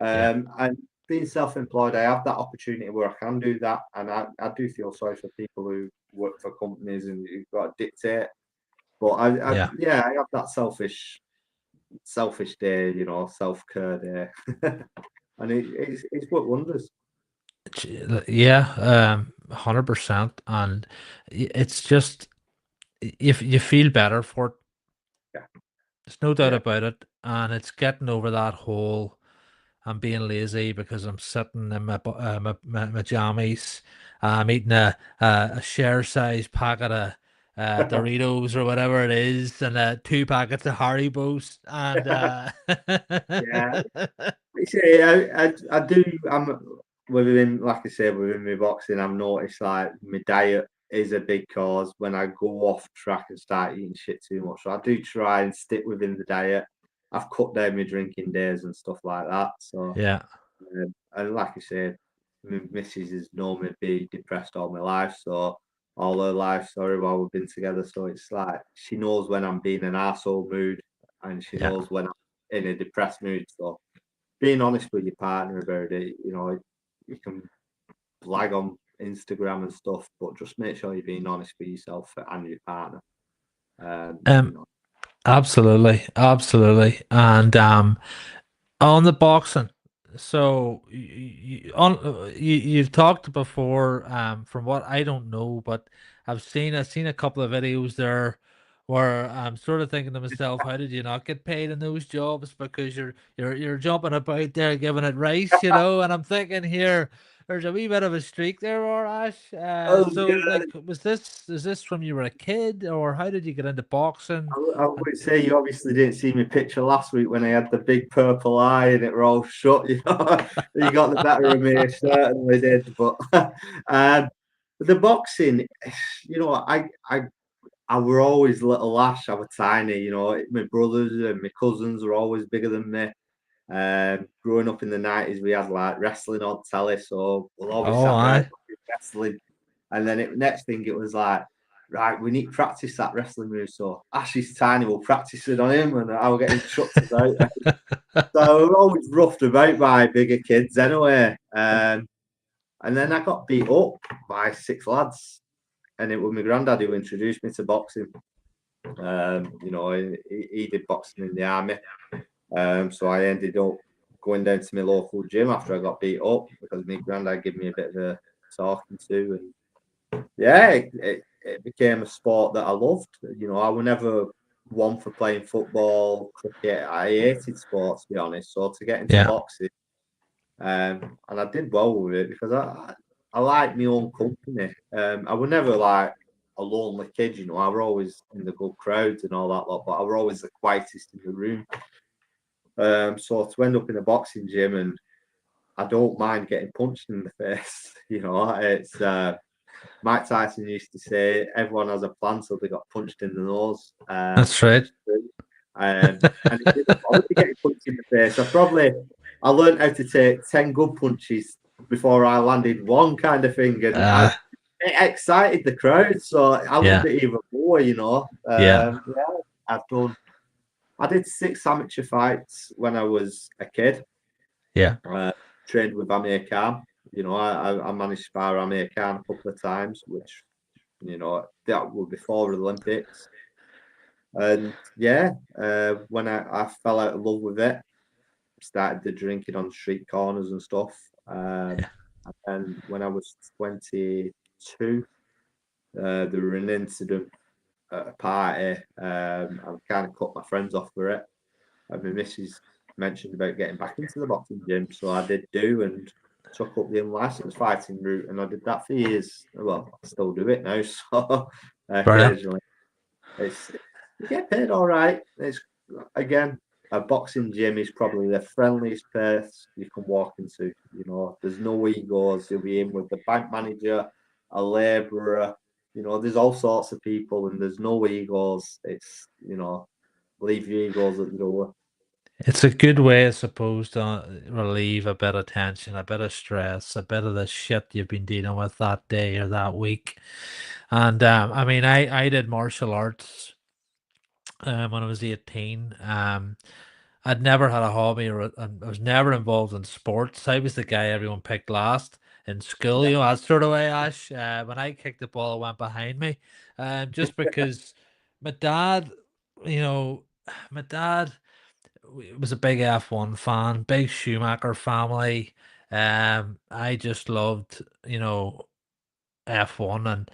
yeah. And being self-employed, I have that opportunity where I can do that, and I do feel sorry for people who work for companies and you've got to dictate. But Yeah. yeah, I have that selfish day, self-care day, and it's worked wonders. Yeah, 100%, and it's just you feel better for it. Yeah, There's no doubt yeah, about it, and it's getting over that whole I'm being lazy because I'm sitting in my jammies. I'm eating a share size packet of Doritos or whatever it is, and 2 packets of Haribos, and yeah. See, I do. Within, like I said, within my boxing, I've noticed like my diet is a big cause when I go off track and start eating shit too much. So I do try and stick within the diet. I've cut down my drinking days and stuff like that. So, yeah, and like I said, my missus has known me be depressed all my life. So all her life, sorry, while we've been together. So it's like she knows when I'm being an arsehole mood, and she yeah. knows when I'm in a depressed mood. So being honest with your partner about it, you can blag on Instagram and stuff, but just make sure you're being honest with yourself and your partner. Um, you Um, know, Absolutely, absolutely, and on the boxing, so you've talked before. From what I don't know, but I've seen a couple of videos there where I'm sort of thinking to myself, how did you not get paid in those jobs? Because you're jumping about there giving it rice, and I'm thinking here. There's a wee bit of a streak there, or Ash. oh So yeah, like, is this from you were a kid, or how did you get into boxing? I would say you obviously didn't see my picture last week when I had the big purple eye and it were all shut. You got the better of me, I certainly did. But the boxing, I were always little Ash. I was tiny. My brothers and my cousins were always bigger than me. Growing up in the 90s, we had like wrestling on telly, so we'll always Oh, sat around I watching wrestling. And then next thing it was like, right, we need to practice that wrestling move. So Ashley's tiny, we'll practice it on him, and I'll get him chucked about. So we're always roughed about by bigger kids anyway. And then I got beat up by 6 lads, and it was my granddad who introduced me to boxing. He did boxing in the army. So I ended up going down to my local gym after I got beat up because my granddad gave me a bit of a talking to, and yeah, it became a sport that I loved. I was never one for playing football, cricket. I hated sports, to be honest. So to get into yeah, boxing, and I did well with it because I like my own company. I was never like a lonely kid, I was always in the good crowds and all that lot, but I was always the quietest in the room. So to end up in a boxing gym, and I don't mind getting punched in the face. It's Mike Tyson used to say everyone has a plan till they got punched in the nose, that's and right. it's true. And it didn't bother me getting punched in the face. I learned how to take 10 good punches before I landed one kind of thing, and Uh, it excited the crowd, so I loved yeah, it even more. yeah, Yeah, I've done. I did 6 amateur fights when I was a kid. yeah, Uh, Trained with Amir Khan. I managed to spar Amir Khan a couple of times, which that was before the Olympics. And yeah, when I fell out of love with it, started the drinking on street corners and stuff. yeah, And when I was 22, there were an incident at a party. I kind of cut my friends off for it. And my missus mentioned about getting back into the boxing gym, so I did do and took up the unlicensed fighting route, and I did that for years. Well, I still do it now, so brilliant. occasionally it's you get paid all right. It's again a boxing gym is probably the friendliest place you can walk into. There's no egos. You'll be in with the bank manager, a labourer. There's all sorts of people, and there's no egos. It's leave your egos at the door. It's a good way, I suppose, to relieve a bit of tension, a bit of stress, a bit of the shit you've been dealing with that day or that week. And I mean, I did martial arts when I was 18. I'd never had a hobby I was never involved in sports. I was the guy everyone picked last in school, Yeah, that sort of way, Ash. When I kicked the ball, it went behind me. Just because my dad, you know, my dad was a big F1 fan, big Schumacher family. I just loved, F1, and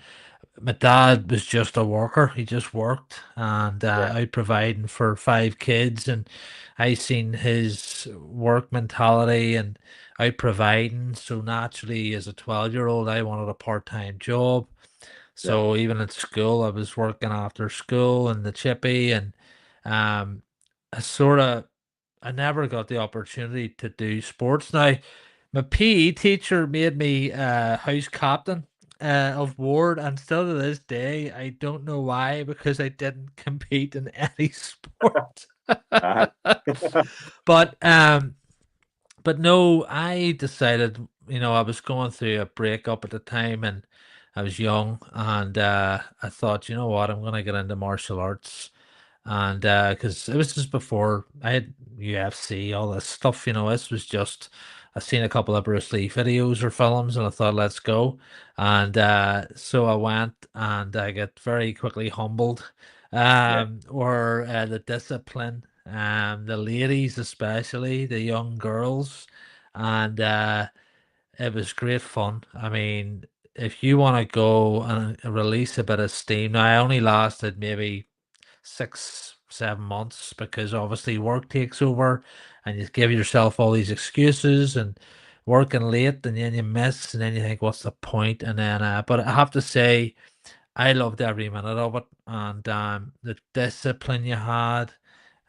my dad was just a worker. He just worked and yeah, out providing for five kids, and I seen his work mentality and out providing. So naturally, as a 12-year-old, I wanted a part-time job. yeah, So even at school, I was working after school in the chippy, and um, I sort of I never got the opportunity to do sports. Now, my PE teacher made me house captain of ward, and still to this day, I don't know why, because I didn't compete in any sport. uh, but um, but no, I decided, I was going through a breakup at the time, and I was young, and I thought, you know what, I'm gonna get into martial arts. And because it was just before I had UFC, all this stuff, this was just I seen a couple of Bruce Lee videos or films, and I thought, let's go. And so I went, and I got very quickly humbled. yeah. Or the discipline, the ladies, especially the young girls, and it was great fun. I mean, if you want to go and release a bit of steam, now I only lasted maybe 6, 7 months, because obviously work takes over, and you give yourself all these excuses and working late, and then you miss, and then you think, what's the point? And then but I have to say, I loved every minute of it, and the discipline you had.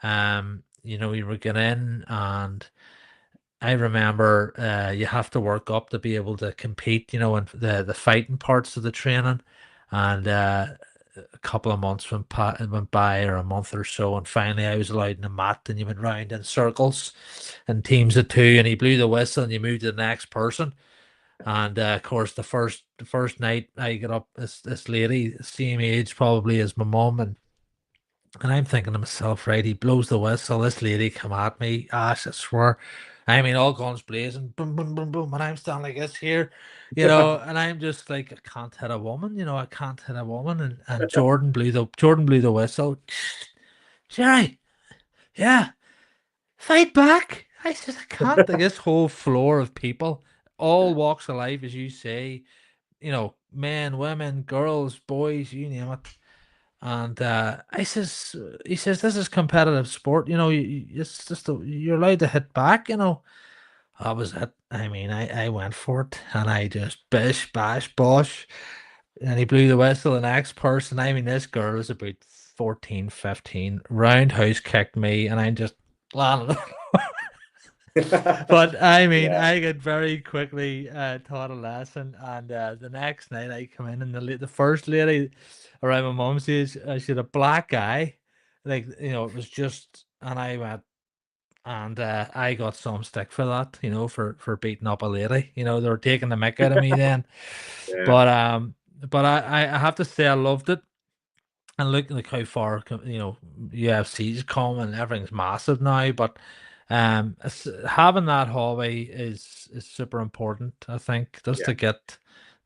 You were getting in, and I remember you have to work up to be able to compete, in the fighting parts of the training. And a couple of months went by, or a month or so, and finally I was allowed in the mat, and you went round in circles and teams of two, and he blew the whistle, and you moved to the next person. And of course, the first night I got up, this lady, same age probably as my mum, and I'm thinking to myself, right, he blows the whistle, this lady come at me, Ash, I swear. I mean, all guns blazing, boom, boom, boom, boom, and I'm standing like this here, and I'm just like, I can't hit a woman, I can't hit a woman, and Jordan blew the whistle. Jerry, yeah, fight back. I said, I can't. Like, this whole floor of people, all walks of life, as you say, men, women, girls, boys, you name it. And he says, this is competitive sport. It's just you're allowed to hit back. That was it. I mean, I went for it, and I just bish, bash, bosh, and he blew the whistle. The next person, I mean, this girl is about 14, 15, roundhouse kicked me, and I just landed. But I mean, Yeah, I got very quickly taught a lesson, and the next night I come in, and the first lady around my mom's age, she had a black eye, like, it was just, and I went, and I got some stick for that, for beating up a lady. They were taking the mick out of me then, yeah, but I have to say I loved it. And look like how far UFC's come, and everything's massive now. But having that hobby is super important. I think yeah,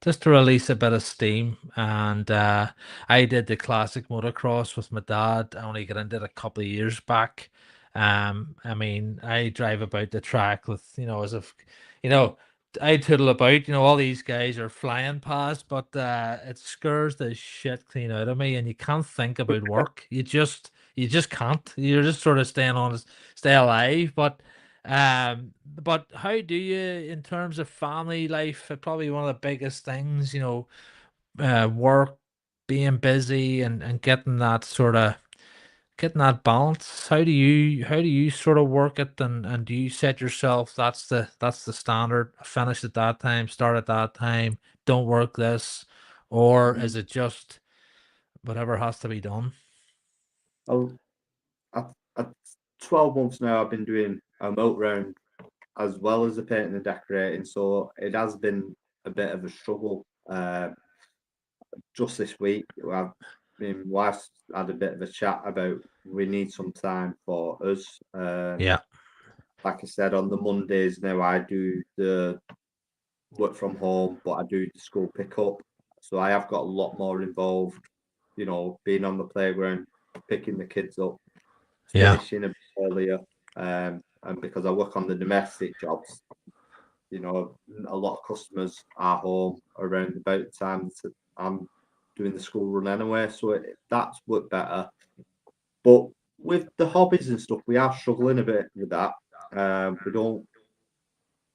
just to release a bit of steam. And I did the classic motocross with my dad. I only got into it a couple of years back. I mean, I drive about the track with, as if, you know I tootle about, all these guys are flying past, but it scares the shit clean out of me, and you can't think about work. You just can't. You're just sort of staying on, stay alive. But how do you, in terms of family life? Probably one of the biggest things, work, being busy, and getting that balance. How do you sort of work it, and do you set yourself, that's the standard, finish at that time, start at that time, don't work this, or mhm. is it just whatever has to be done? Well, at 12 months now, I've been doing a moat round as well as the painting and decorating, so it has been a bit of a struggle. Just this week, me and my wife's had a bit of a chat about we need some time for us. Yeah. Like I said, on the Mondays now I do the work from home, but I do the school pickup. So I have got a lot more involved, being on the playground, picking the kids up, Yeah. finishing a bit earlier. And because I work on the domestic jobs, a lot of customers are home around about the time that I'm doing the school run anyway. So that's worked better. But with the hobbies and stuff, we are struggling a bit with that. We don't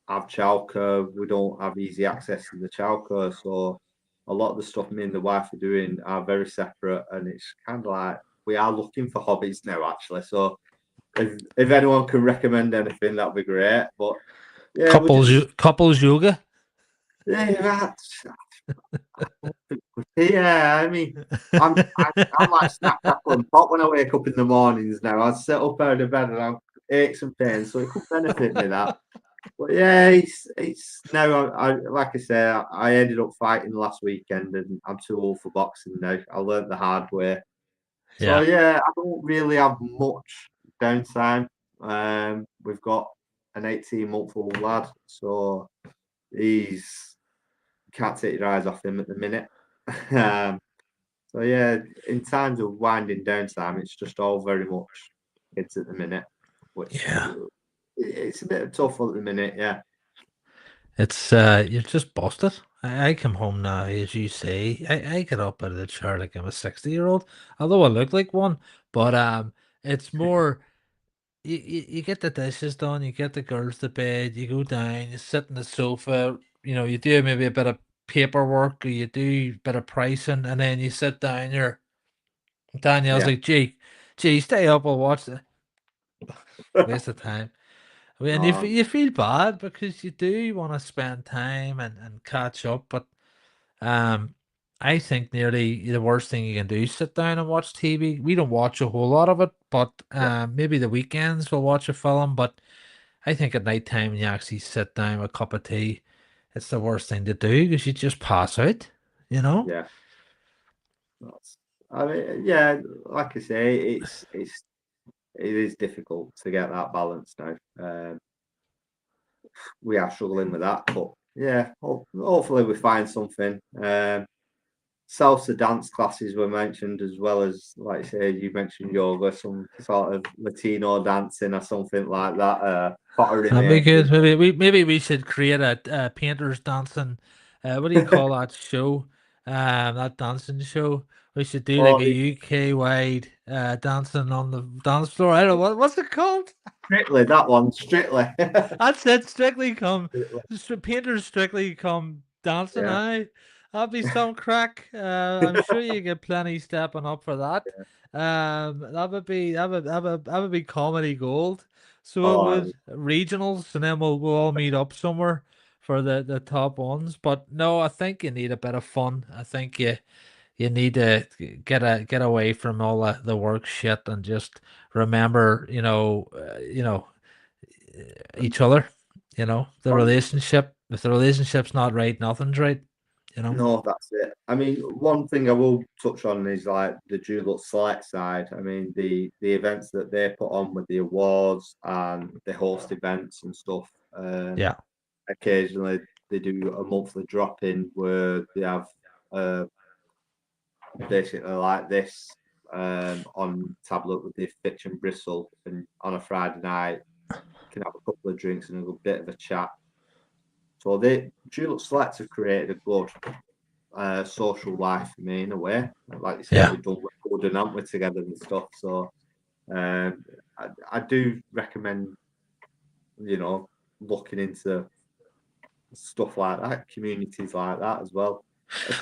have childcare, we don't have easy access to the childcare. So a lot of the stuff me and the wife are doing are very separate, and it's kind of like we are looking for hobbies now, actually. So if anyone can recommend anything, that'd be great. But yeah, we just Couples yoga. yeah, yeah. I mean, I'm like snap crackle and pop when I wake up in the mornings now. I sit up out of bed and I'm aches and pains, so it could benefit me that. But yeah, it's now. Like I say, I ended up fighting last weekend, and I'm too old for boxing now. I learnt the hard way. So Yeah. yeah, I don't really have much downtime. We've got an 18-month-old lad, so he's can't take your eyes off him at the minute. um, so yeah, in terms of winding down time, it's just all very much kids at the minute, which Yeah. it's a bit tough at the minute. Yeah, It's you're just busted. I come home now, as you say. I get up out of the chair like I'm a 60-year-old, although I look like one. But it's more you get the dishes done, you get the girls to bed, you go down, you sit on the sofa, you do maybe a bit of paperwork or you do a bit of pricing, and then you sit down. Danielle's yeah. like, gee, stay up, I'll watch it. Waste of time. I mean, No, you feel bad because you do want to spend time and catch up, but um, I think nearly the worst thing you can do is sit down and watch TV. We don't watch a whole lot of it, but yeah, maybe the weekends we'll watch a film. But I think at night time when you actually sit down with a cup of tea, it's the worst thing to do because you just pass out, you know? yeah. That's, I mean, yeah, like I say, it is difficult to get that balance now. We are struggling with that, but yeah, hopefully we find something. Salsa dance classes were mentioned as well as, like I say, you mentioned yoga, some sort of Latino dancing or something like that. Pottery That'd be making. good. Maybe we should create a painters dancing. What do you call that show? That dancing show. We should do like Oh, a UK wide dancing on the dance floor. I don't know what's it called. strictly that one, strictly. That's it. Painters strictly come dancing. Yeah, Aye, that'd be some crack. I'm sure you get plenty stepping up for that. yeah. That would be comedy gold. So it Oh, would regionals, and then we'll all meet up somewhere for the top ones. But no, I think you need a bit of fun. I think you need to get away from all the work shit and just remember, each other. The one relationship. If the relationship's not right, nothing's right. You know. No, that's it. I mean, one thing I will touch on is like the Julep Select side. I mean, the events that they put on with the awards and they host events and stuff. Yeah. Occasionally, they do a monthly drop in where they have uh, basically like this on tablet with the Fitch and Bristle, and on a Friday night, you can have a couple of drinks and a bit of a chat. So they Julep Select have created a good social life for me in a way. Like you say, Yeah. we've done good and haven't we together and stuff. So I do recommend, looking into stuff like that, communities like that as well.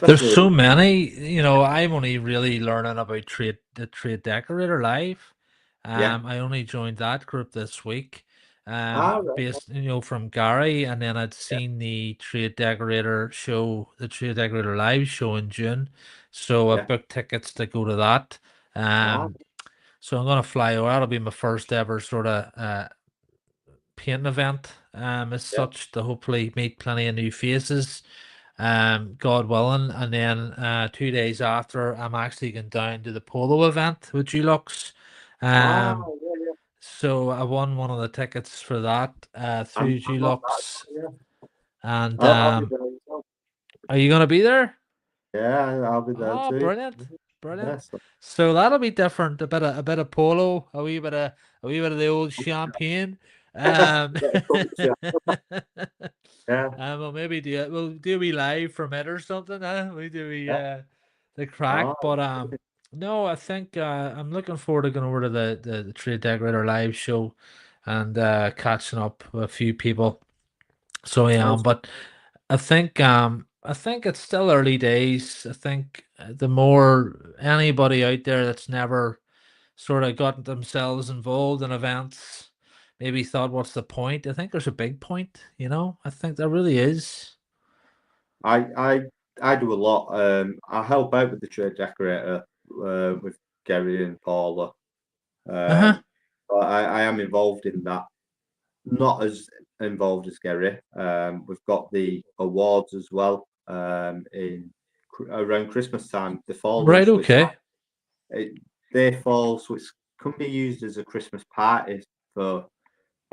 There's Especially, so many. I'm only really learning about the Trade Decorator Live. yeah, I only joined that group this week. right, Based from Gary, and then I'd yeah, seen the Trade Decorator Live show in June, so I yeah, booked tickets to go to that. ah, So I'm gonna fly over. That'll be my first ever sort of painting event. As yeah, such, to hopefully meet plenty of new faces, God willing. And then 2 days after, I'm actually going down to the polo event with Dulux. Ah, Um, yeah, yeah. so I won one of the tickets for that through I'm not that. Dulux. Yeah. And I'll be there as well. are you gonna be there? Yeah, I'll be there Oh, too. brilliant, brilliant. Yes. So that'll be different. A bit of polo, a wee bit of the old champagne. Um, Get a culture. Yeah, well, maybe we'll do we live from it or something. We do yeah. the crack. Oh, But no, I think I'm looking forward to going over to the Trade Decorator live show and catching up with a few people. So I am, sounds but I think it's still early days. I think the more anybody out there that's never sort of got themselves involved in events, maybe thought, what's the point? I think there's a big point, I think there really is. I I I do a lot. I help out with the trade decorator with Gary and Paula. Uh-huh. But I am involved in that. Not as involved as Gary. We've got the awards as well. In around Christmas time, they fall in, Right, so it's okay. like they fall, so it can be used as a Christmas party for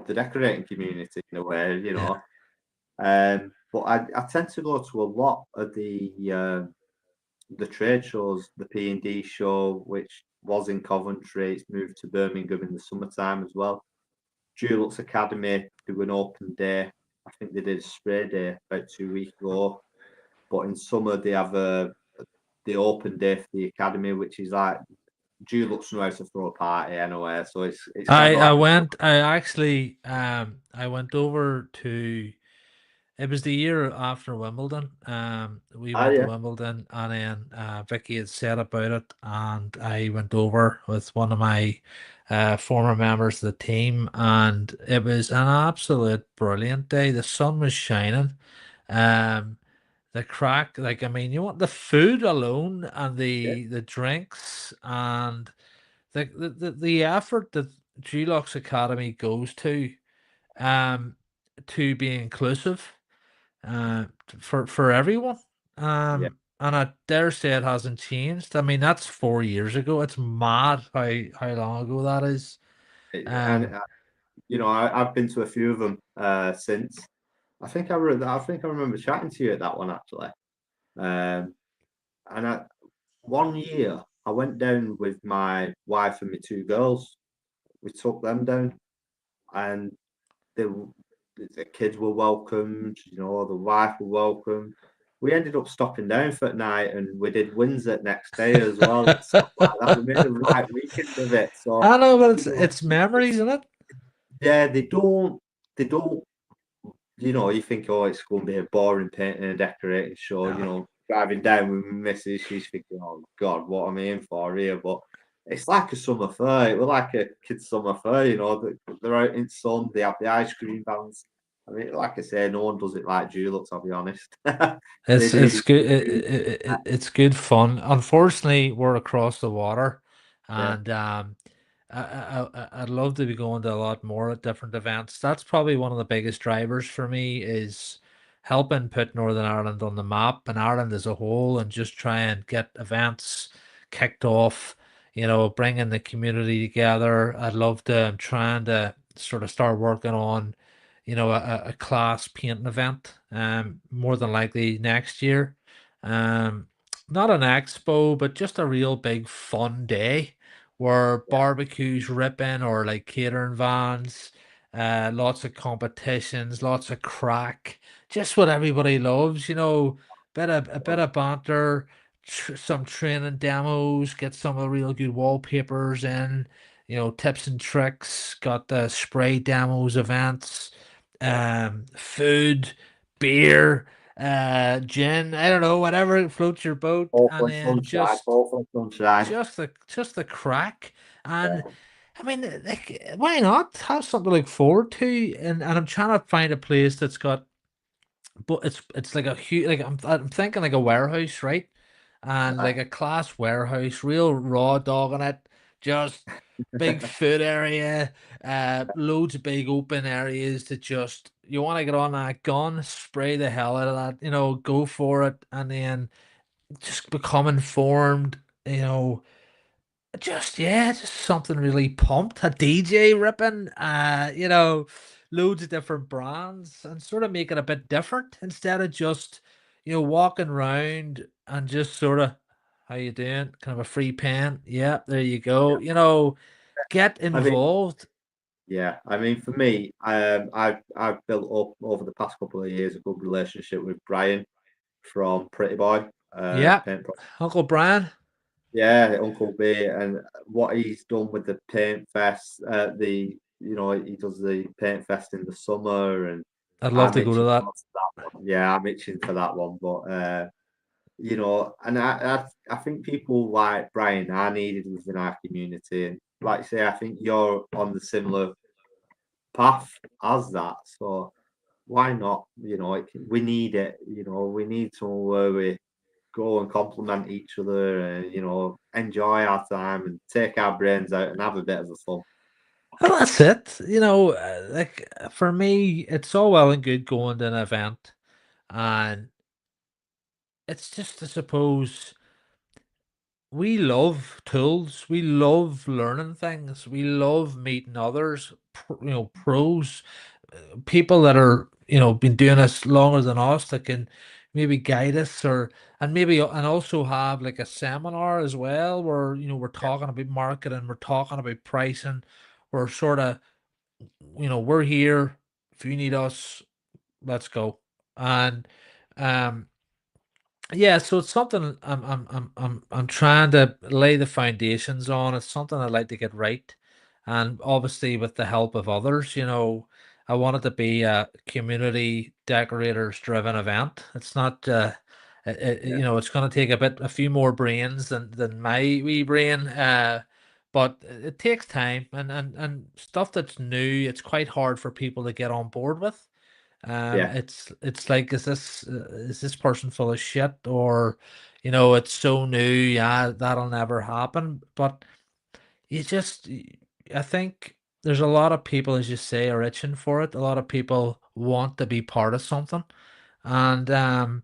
the decorating community in a way, you Yeah. know. But I tend to go to a lot of the trade shows, the P&D show, which was in Coventry. It's moved to Birmingham in the summertime as well. Dulux Academy do an open day. I think they did a spray day about 2 weeks ago. But in summer they have the open day for the academy, which is like Dulux know how to throw a party anyway. So it's kind I of I like went I actually I went over to it was the year after Wimbledon. We ah went to yeah, Wimbledon, and then Vicky had said about it, and I went over with one of my former members of the team, and it was an absolute brilliant day. The sun was shining. Um, the crack, like, I mean, you want the food alone and yeah, the drinks and the effort that Dulux Academy goes um to be inclusive uh for everyone. yeah. And I dare say it hasn't changed. I mean, that's 4 years ago. It's mad how long ago that is. And Um you know, I've been to a few of them since. I think I remember chatting to you at that one actually. Um, and one year I went down with my wife and my two girls. We took them down, and they, the kids were welcomed. You know, the wife were welcome. We ended up stopping down for the night, and we did Windsor next day as well and stuff like that. We made a right weekend of it. So, I know, but you know, it's memories, isn't it? yeah, they don't you know, you think, oh, it's going to be a boring painting and decorating show. You No. know, driving down with my missus, she's thinking, oh God, what am I in for here? But it's like a summer fair. It was like a kid's summer fair. You know, they're out in sun. They have the ice cream vans. I mean, like I say, no one does it like Dulux. I'll be honest. they It's do. good. They do. It's good fun. Unfortunately, we're across the water, Yeah, and I'd love to be going to a lot more at different events. That's probably one of the biggest drivers for me is helping put Northern Ireland on the map and Ireland as a whole, and just try and get events kicked off. Bringing the community together. I'd love to. I'm trying to sort of start working on a class painting event, more than likely next year. Um, Not an expo, but just a real big fun day where yeah. barbecues ripping or like catering vans, lots of competitions, lots of crack, just what everybody loves, a bit of banter, some training demos, get some of the real good wallpapers in, tips and tricks, got the spray demos events, Yeah. food, beer, gin, I don't know, whatever floats your boat, and Hopefully then sunshine. just Hopefully sunshine. just the crack. And Yeah. I mean, like, why not have something to look forward to? And I'm trying to find a place that's got, but it's like a huge, like, I'm thinking like a warehouse, right? And like Right. a class warehouse, real raw dog in it, just big food area, loads of big open areas that just you want to get on that gun, spray the hell out of that, go for it, and then just become informed, you know, Just yeah, just something really pumped. A DJ ripping, loads of different brands and sort of make it a bit different instead of just, walking around and just sort of how you doing? Kind of a free pen. Yeah, there you go. Get I mean, involved. yeah, I mean, for me, I've built up over the past couple of years a good relationship with Brian from Pretty Boy, Yeah, Paint. Uncle Brian. Yeah, Uncle B, and what he's done with the paint fest, he does the paint fest in the summer, and I'd love I'm to go to itching that. for that one. Yeah, I'm itching for that one, but and I think people like Brian are needed within our community, and like I say, I think you're on the similar path as that, so why not? We need it. We need someone where we go and compliment each other and enjoy our time and take our brains out and have a bit of a fun. Well, that's it. Like for me, it's all well and good going to an event, and it's just, I suppose, we love tools. We love learning things. We love meeting others, pros, people that are, been doing this longer than us that can maybe guide us and also have like a seminar as well where, we're talking about marketing, we're talking about pricing, we're sort of, we're here. If you need us, let's go. And, um, yeah, so it's something I'm trying to lay the foundations on. It's something I'd like to get right, and obviously with the help of others, I want it to be a community decorators driven event. It's not, Yeah, it's going to take a few more brains than my wee brain, but it takes time and stuff that's new. It's quite hard for people to get on board with. yeah, It's like, is this person full of shit, or it's so new, yeah, that'll never happen. But you just, I think there's a lot of people, as you say, are itching for it. A lot of people want to be part of something, and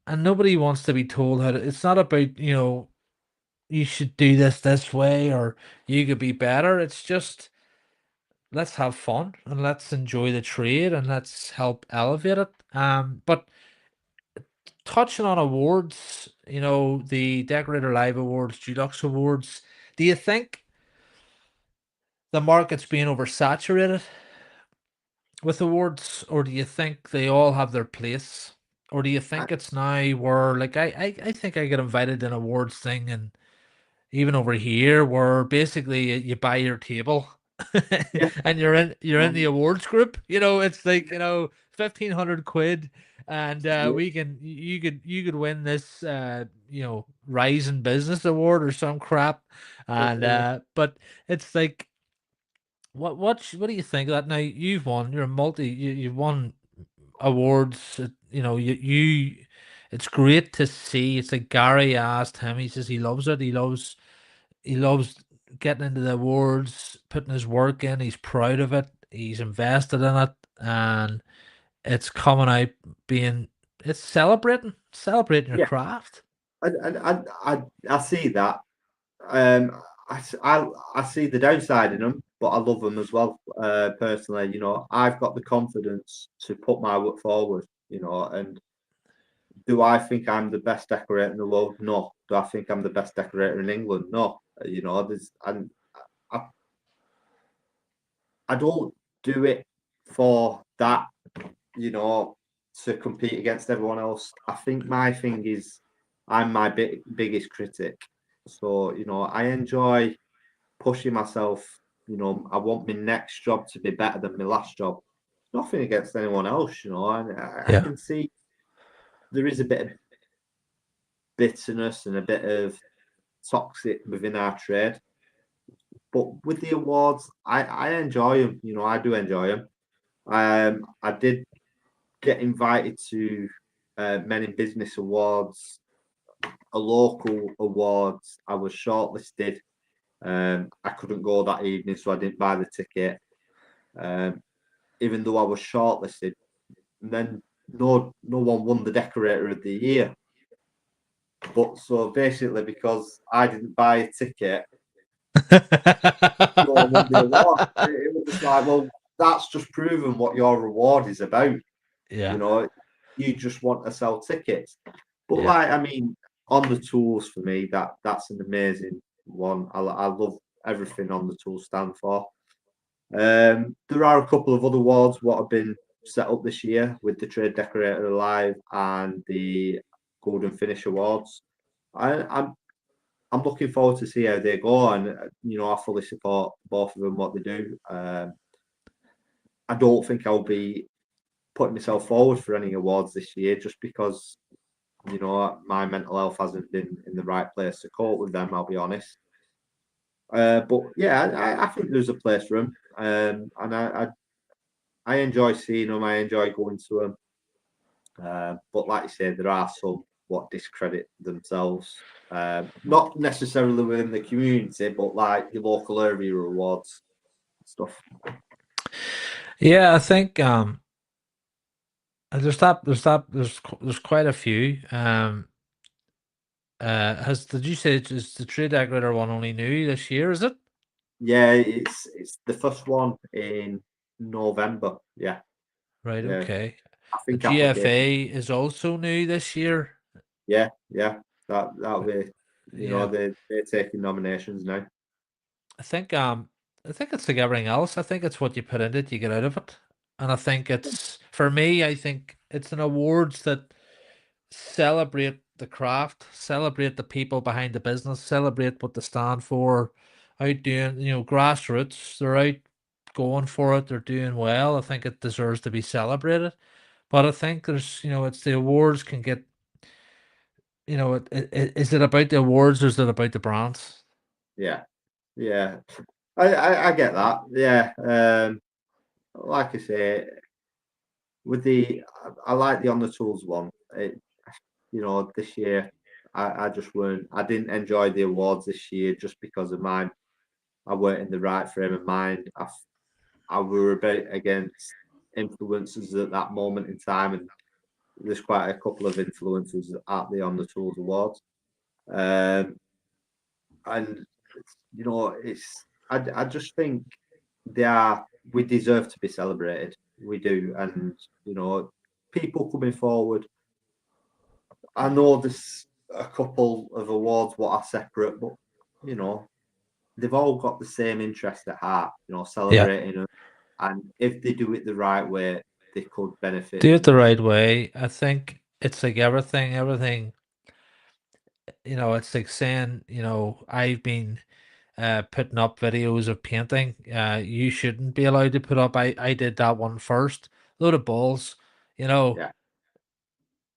nobody wants to be told how to. It's not about, you should do this way, or you could be better. It's just, let's have fun and let's enjoy the trade and let's help elevate it. But touching on awards, the Decorator Live Awards, Dulux Awards, do you think the market's being oversaturated with awards, or do you think they all have their place? Or do you I, think it's now where, like, I think I get invited to an awards thing, and even over here, where basically you buy your table yeah, and you're in the um, awards group. It's like, 1,500 quid, and yeah, we can you could win this rising business award or some crap. And yeah, but it's like, what do you think of that? Now you've won, you're a you've won awards. It's great to see. It's like Gary asked him, he says he loves it. He loves getting into the awards, putting his work in. He's proud of it. He's invested in it, and it's coming out being, it's celebrating your yeah. craft. I see that. Um, I see the downside in them, but I love them as well. Personally, I've got the confidence to put my work forward. And do I think I'm the best decorator in the world? No. Do I think I'm the best decorator in England? No. There's and I, I don't do it for that, you know, to compete against everyone else. I think my thing is I'm my biggest critic. So, I enjoy pushing myself. I want my next job to be better than my last job. Nothing against anyone else, and I Yeah, can see there is a bit of bitterness and a bit of toxic within our trade. But with the awards, I enjoy them. I do enjoy them. I did get invited to Men in Business Awards, a local awards. I was shortlisted. I couldn't go that evening, so I didn't buy the ticket. Um, Even though I was shortlisted, and then no one won the Decorator of the Year. But so basically, because I didn't buy a ticket, won the award. It was just like, well, that's just proven what your reward is about. You Yeah, know, you just want to sell tickets. But yeah. like, I mean, on the tools for me, that's an amazing one. I love everything on the tools stand for. There are a couple of other awards what have been set up this year with the Trade Decorator Alive and the Golden Finish Awards. I'm looking forward to see how they go, and I fully support both of them what they do. I don't think I'll be putting myself forward for any awards this year just because my mental health hasn't been in the right place to cope with them. I'll be honest. But yeah, I think there's a place for them, and I enjoy seeing them. I enjoy going to them. But like you said, there are some what discredit themselves. Not necessarily within the community, but like your local area awards stuff. Yeah, I think there's quite a few. Has did you say is the Trade Decorator one only new this year? Is it Yeah, it's the first one in November. Yeah, right? yeah. Okay. I The think application. GFA is also new this year. Yeah, yeah. That'll be. Yeah, They're taking nominations now. I think I think it's like everything else. I think it's what you put in it, you get out of it. And I think it's for me, I think it's an awards that celebrate the craft, celebrate the people behind the business, celebrate what they stand for, out doing, grassroots, they're out going for it, they're doing well. I think it deserves to be celebrated. But I think it's the awards can get, is it about the awards or is it about the brands? Yeah, yeah. I get that. Yeah. Like I say, with I like the on the tools one. This year I just weren't. I didn't enjoy the awards this year just because of mine. I weren't in the right frame of mind. I were a bit against influencers at that moment in time, and there's quite a couple of influencers at the on the tools awards. Um, and it's I just think they are we deserve to be celebrated. We do, and people coming forward. I know there's a couple of awards what are separate, but you know they've all got the same interest at heart. Yeah. Celebrating them, and if they do it the right way, they could benefit. Do it the right way. I think it's like everything, it's like saying, I've been putting up videos of painting. You shouldn't be allowed to put up. I did that one first. Load of balls. You know, Yeah,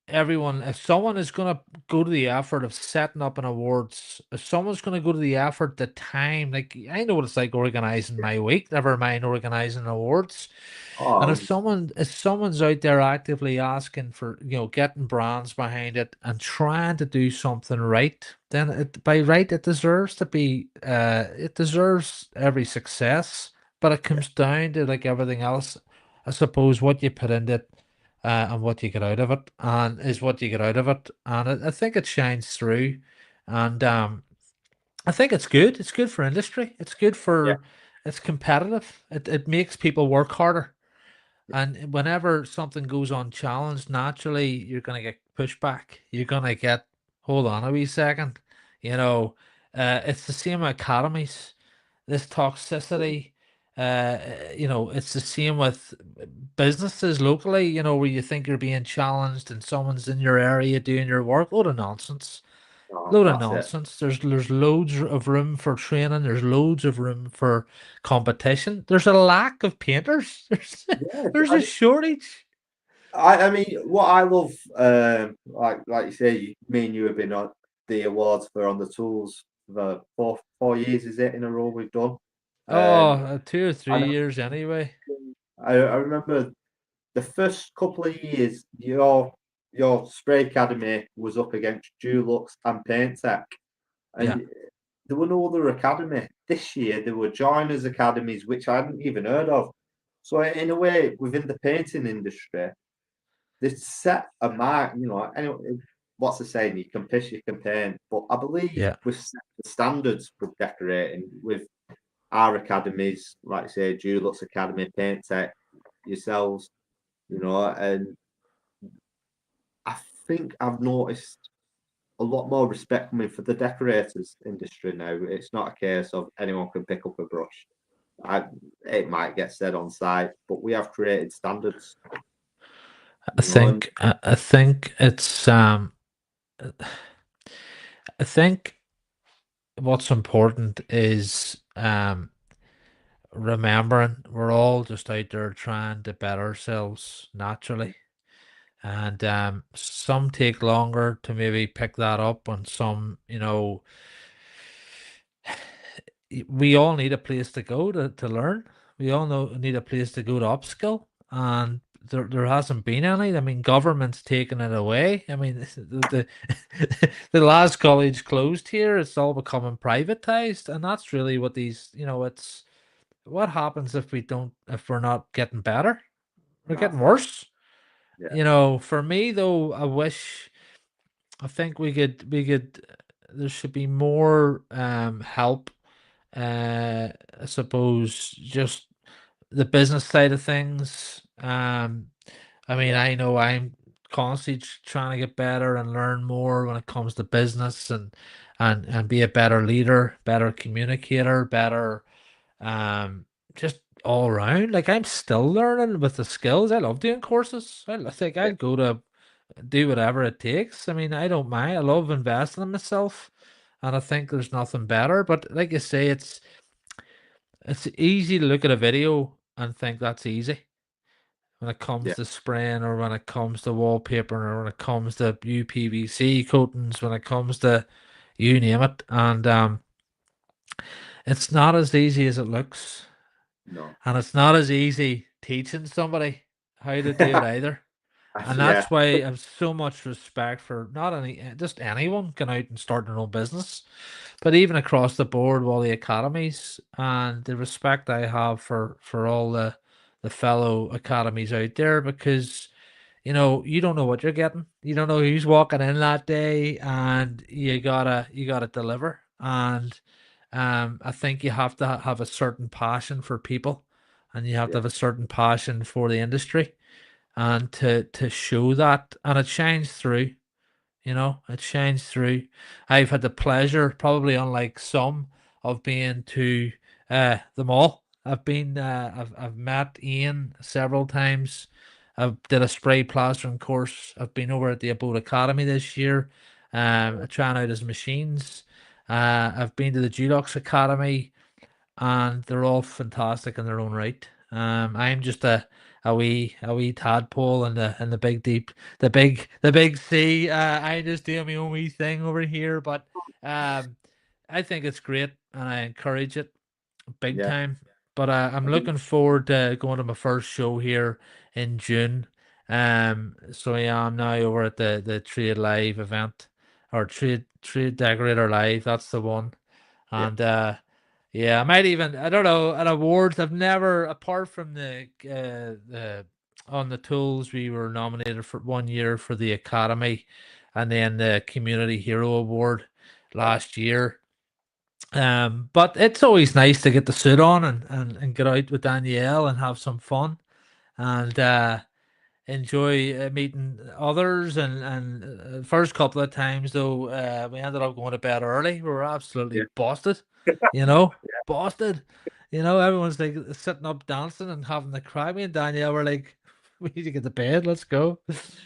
everyone, if someone is going to go to the effort of setting up an awards, if someone's going to go to the effort, the time, like I know what it's like organizing yeah. my week, never mind organizing awards. And Oh, if someone's out there actively asking for, getting brands behind it and trying to do something right, then by right it deserves to be it deserves every success. But it yeah, comes down to like everything else, I suppose what you put into it and what you get out of it, and is what you get out of it. And I think it shines through. And I think it's good. It's good for industry. yeah, It's competitive. It makes people work harder. yeah. And whenever something goes unchallenged, naturally you're gonna get pushback. You're gonna get, hold on a wee second. It's the same with academies. This toxicity, it's the same with businesses locally, where you think you're being challenged and someone's in your area doing your work. Load of nonsense. Oh, Load of that's it. nonsense. There's loads of room for training. There's loads of room for competition. There's a lack of painters. Yeah, There's a shortage. I mean, what I love, like you say, me and you have been on the awards for on the tools for four years, is it in a row we've done? Oh, Um, 2 or 3 years anyway. I remember the first couple of years, your spray academy was up against Dulux and Paint Tech, Yeah. and there were no other academy. This year, there were joiners academies, which I hadn't even heard of. So, in a way, within the painting industry, they set a mark. Anyway, what's the saying? You can piss, you can paint. But I believe Yeah. we've set the standards with decorating with our academies, like say Dulux Academy, Paint Tech, yourselves, and I think I've noticed a lot more respect coming for the decorators industry now. It's not a case of anyone can pick up a brush. I, it might get said on site, but we have created standards, and I think it's I think what's important is remembering we're all just out there trying to better ourselves naturally. And some take longer to maybe pick that up, and some, we all need a place to go to learn. We all need a place to go to upskill, and there hasn't been any. I mean, government's taken it away. I mean, the last college closed here. It's all becoming privatized, and that's really what these. It's what happens if we're not getting better. We're no, getting worse. yeah, For me though, I think there should be more help. I suppose just the business side of things. I mean, yeah, I know I'm constantly trying to get better and learn more when it comes to business, and be a better leader, better communicator, better just all around. Like, I'm still learning with the skills. I love doing courses. I think yeah, I'd go to do whatever it takes. I mean, I don't mind. I love investing in myself, and I think there's nothing better. But like you say, it's easy to look at a video and think that's easy when it comes yeah, to spraying, or when it comes to wallpaper, or when it comes to UPVC coatings, when it comes to you name it. And it's not as easy as it looks, no, and it's not as easy teaching somebody how to do it either. And yeah, that's why I have so much respect for not any just anyone can out and start their own business, but even across the board, all the academies, and the respect I have for all the fellow academies out there, because you don't know what you're getting. You don't know who's walking in that day, and you gotta deliver. And I think you have to have a certain passion for people, and you have to yeah, have a certain passion for the industry, and to show that, and it shines through. It shines through. I've had the pleasure, probably unlike some, of being to the mall. I've met Ian several times. I've did a spray plastering course. I've been over at the Abode Academy this year, trying out his machines. I've been to the Dulux Academy, and they're all fantastic in their own right. I'm just a wee tadpole in the big deep the big sea. I just do my own wee thing over here, but um, I think it's great, and I encourage it big yeah. time. But I'm I think, looking forward to going to my first show here in June. So yeah, I'm now over at the Trade Live event, or Trade Decorator Live. That's the one. yeah, And yeah, I might even, I don't know, at awards I've never, apart from the on the tools, we were nominated for 1 year for the Academy, and then the Community Hero Award yeah. last year. But it's always nice to get the suit on, and get out with Danielle and have some fun, and enjoy meeting others. And first couple of times though, we ended up going to bed early. We were absolutely Yeah, busted, you know, busted. Everyone's like sitting up dancing and having the cry. Me and Danielle were like, we need to get to bed. Let's go.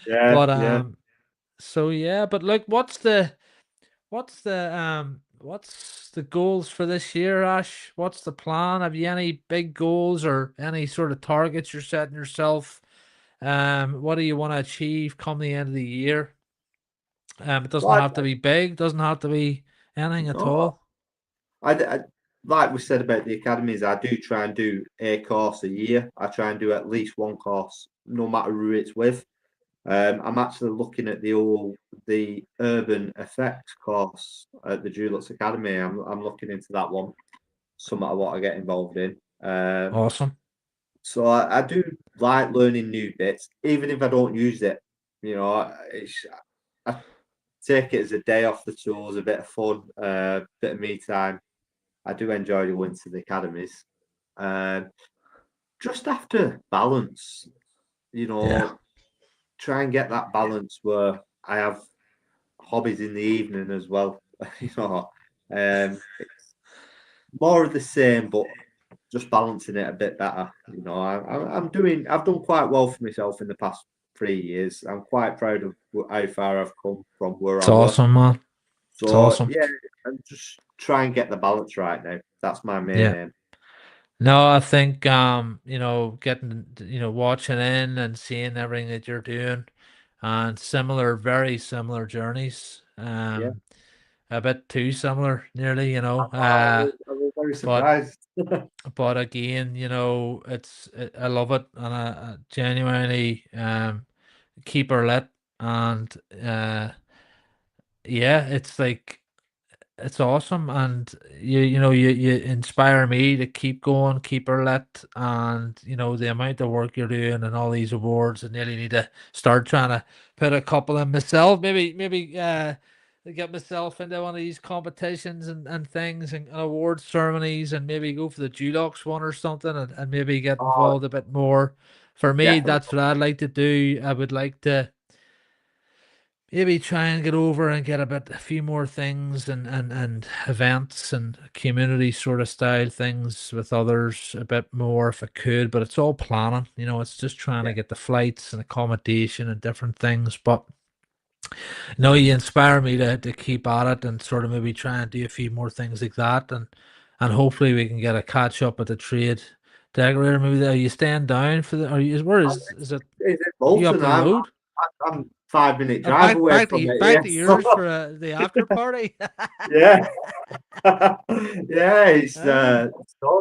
yeah, But yeah. so yeah. But look, what's the goals for this year, Ash? What's the plan? Have you any big goals or any sort of targets you're setting yourself? What do you want to achieve come the end of the year? It doesn't Like, have to be big, doesn't have to be anything at no, all. I, like we said about the academies, I do try and do a course a year. I try and do at least one course, no matter who it's with. I'm actually looking at the urban effects course at the Dulux Academy. I'm looking into that one. Something I want to get involved in. Awesome. So I do like learning new bits, even if I don't use it. You know, it's take it as a day off the tools, a bit of fun, bit of me time. I do enjoy going to the academies. Um, just after balance, you Yeah. know, try and get that balance where I have hobbies in the evening as well. You know, it's more of the same, but just balancing it a bit better. You know, I've done quite well for myself in the past 3 years. I'm quite proud of how far I've come from where It's I were. awesome, man. It's So awesome. yeah, and just try and get the balance right now. That's my main Yeah. aim. No, I think getting watching in and seeing everything that you're doing and very similar journeys. Yeah, A bit too similar, nearly, I was very but surprised. again, I love it and I genuinely keep her lit and yeah, it's like it's awesome, and you inspire me to keep going, keep her lit, and the amount of work you're doing and all these awards. I nearly need to start trying to put a couple in myself. Maybe get myself into one of these competitions and things and award ceremonies, and maybe go for the Dulux one or something, and maybe get Oh, involved a bit more. For me, definitely. that's what I'd like to do. I would like to maybe try and get over and get a few more things and events and community sort of style things with others a bit more if I could, but it's all planning. It's just trying Yeah, to get the flights and accommodation and different things. But no, you inspire me to keep at it and sort of maybe try and do a few more things like that, and hopefully we can get a catch up at the trade decorator. Maybe are you staying down for the? Are you? Where is it? it's in You up Bolton. the road? I'm 5 minute drive Back away back from to it. back to Yes. yours for the after party. Yeah. Yeah, Ah,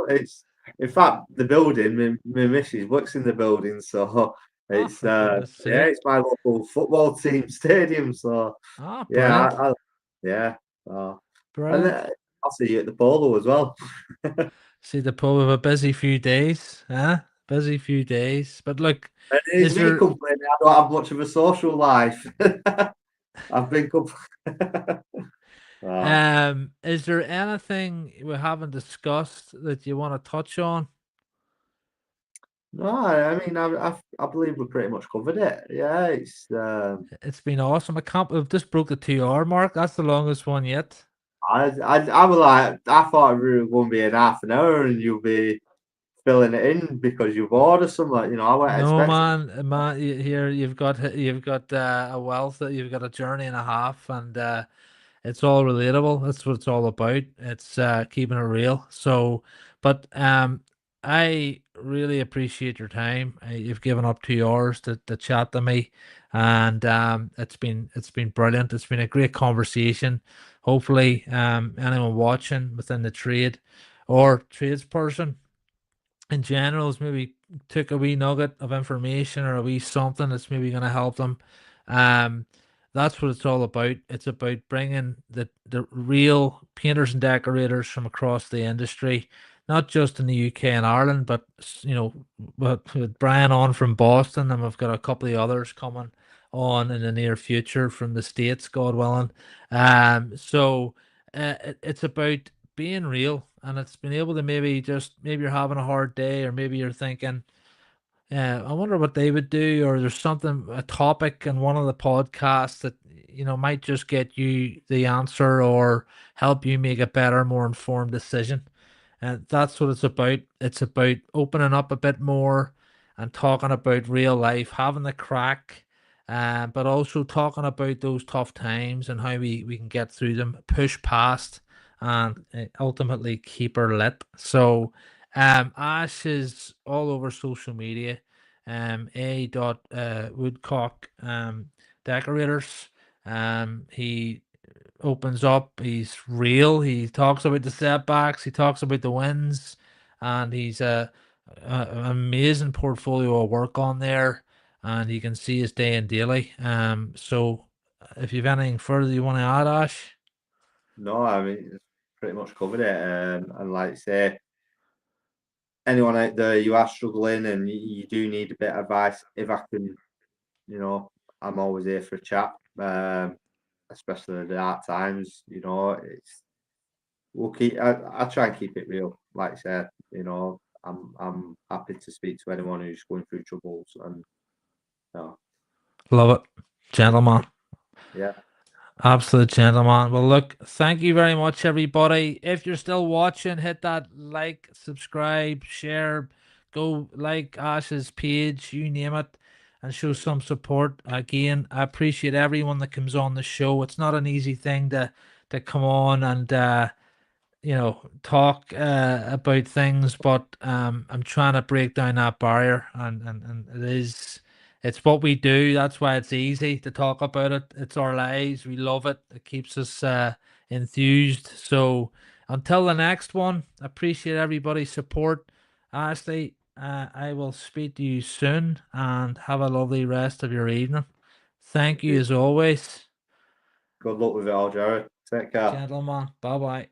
it's in fact the building. My missus works in the building, so oh, it's for goodness yeah, sake. it's my local football team stadium. So Ah, yeah, brilliant. yeah, uh, and Brilliant. I'll see you at the polo as well. See the pub of a busy few days, huh? Busy few days. But look, And it's is me there complaining. I don't have much of a social life. I've been uh, is there anything we haven't discussed that you want to touch on? no, I mean I believe we pretty much covered it. Yeah, it's It's been awesome. I can't we've just broke the 2 hour mark. That's the longest one yet. I was like, I thought we were going to be in half an hour and you'll be filling it in because you've ordered something. You know, I wasn't No, expecting. man, here you've got a wealth that you've got a journey and a half, and it's all relatable. That's what it's all about. It's keeping it real. So, but I really appreciate your time. You've given up 2 hours to chat to me, and it's been brilliant. It's been a great conversation. Hopefully, anyone watching within the trade or tradesperson in general is maybe took a wee nugget of information or a wee something that's maybe going to help them. Um, that's what it's all about. It's about bringing the real painters and decorators from across the industry, not just in the UK and Ireland, but with Brian on from Boston, and we've got a couple of others coming on in the near future from the States, God willing. So it's about being real, and it's been able to maybe you're having a hard day, or maybe you're thinking, I wonder what they would do, or there's a topic in one of the podcasts that might just get you the answer or help you make a better, more informed decision. And that's what it's about. It's about opening up a bit more and talking about real life, having the crack, but also talking about those tough times and how we can get through them, push past, and ultimately keep her lit. So, Ash is all over social media. A dot Woodcock Decorators. He opens up. He's real. He talks about the setbacks. He talks about the wins, and he's an amazing portfolio of work on there. And you can see his day and daily. So if you've anything further you want to add, Ash, No, I mean it's pretty much covered it. And like I say, anyone out there, you are struggling and you do need a bit of advice. If I can, you know, I'm always here for a chat. especially the dark times. You know, it's we'll keep. I try and keep it real. Like I said, you know, I'm happy to speak to anyone who's going through troubles, and you know, Love it. Gentleman. yeah, Absolute gentleman. Well, look, thank you very much, everybody. If you're still watching, hit that like, subscribe, share, go like Ash's page, you name it, and show some support. Again, I appreciate everyone that comes on the show. It's not an easy thing to come on and talk about things, but I'm trying to break down that barrier, and it's what we do. That's why it's easy to talk about it. It's our lives. We love it. It keeps us enthused. So until the next one, appreciate everybody's support. Ashley, I will speak to you soon, and have a lovely rest of your evening. Thank you as always. good luck with it all, Jared. Take care. Gentlemen, bye bye.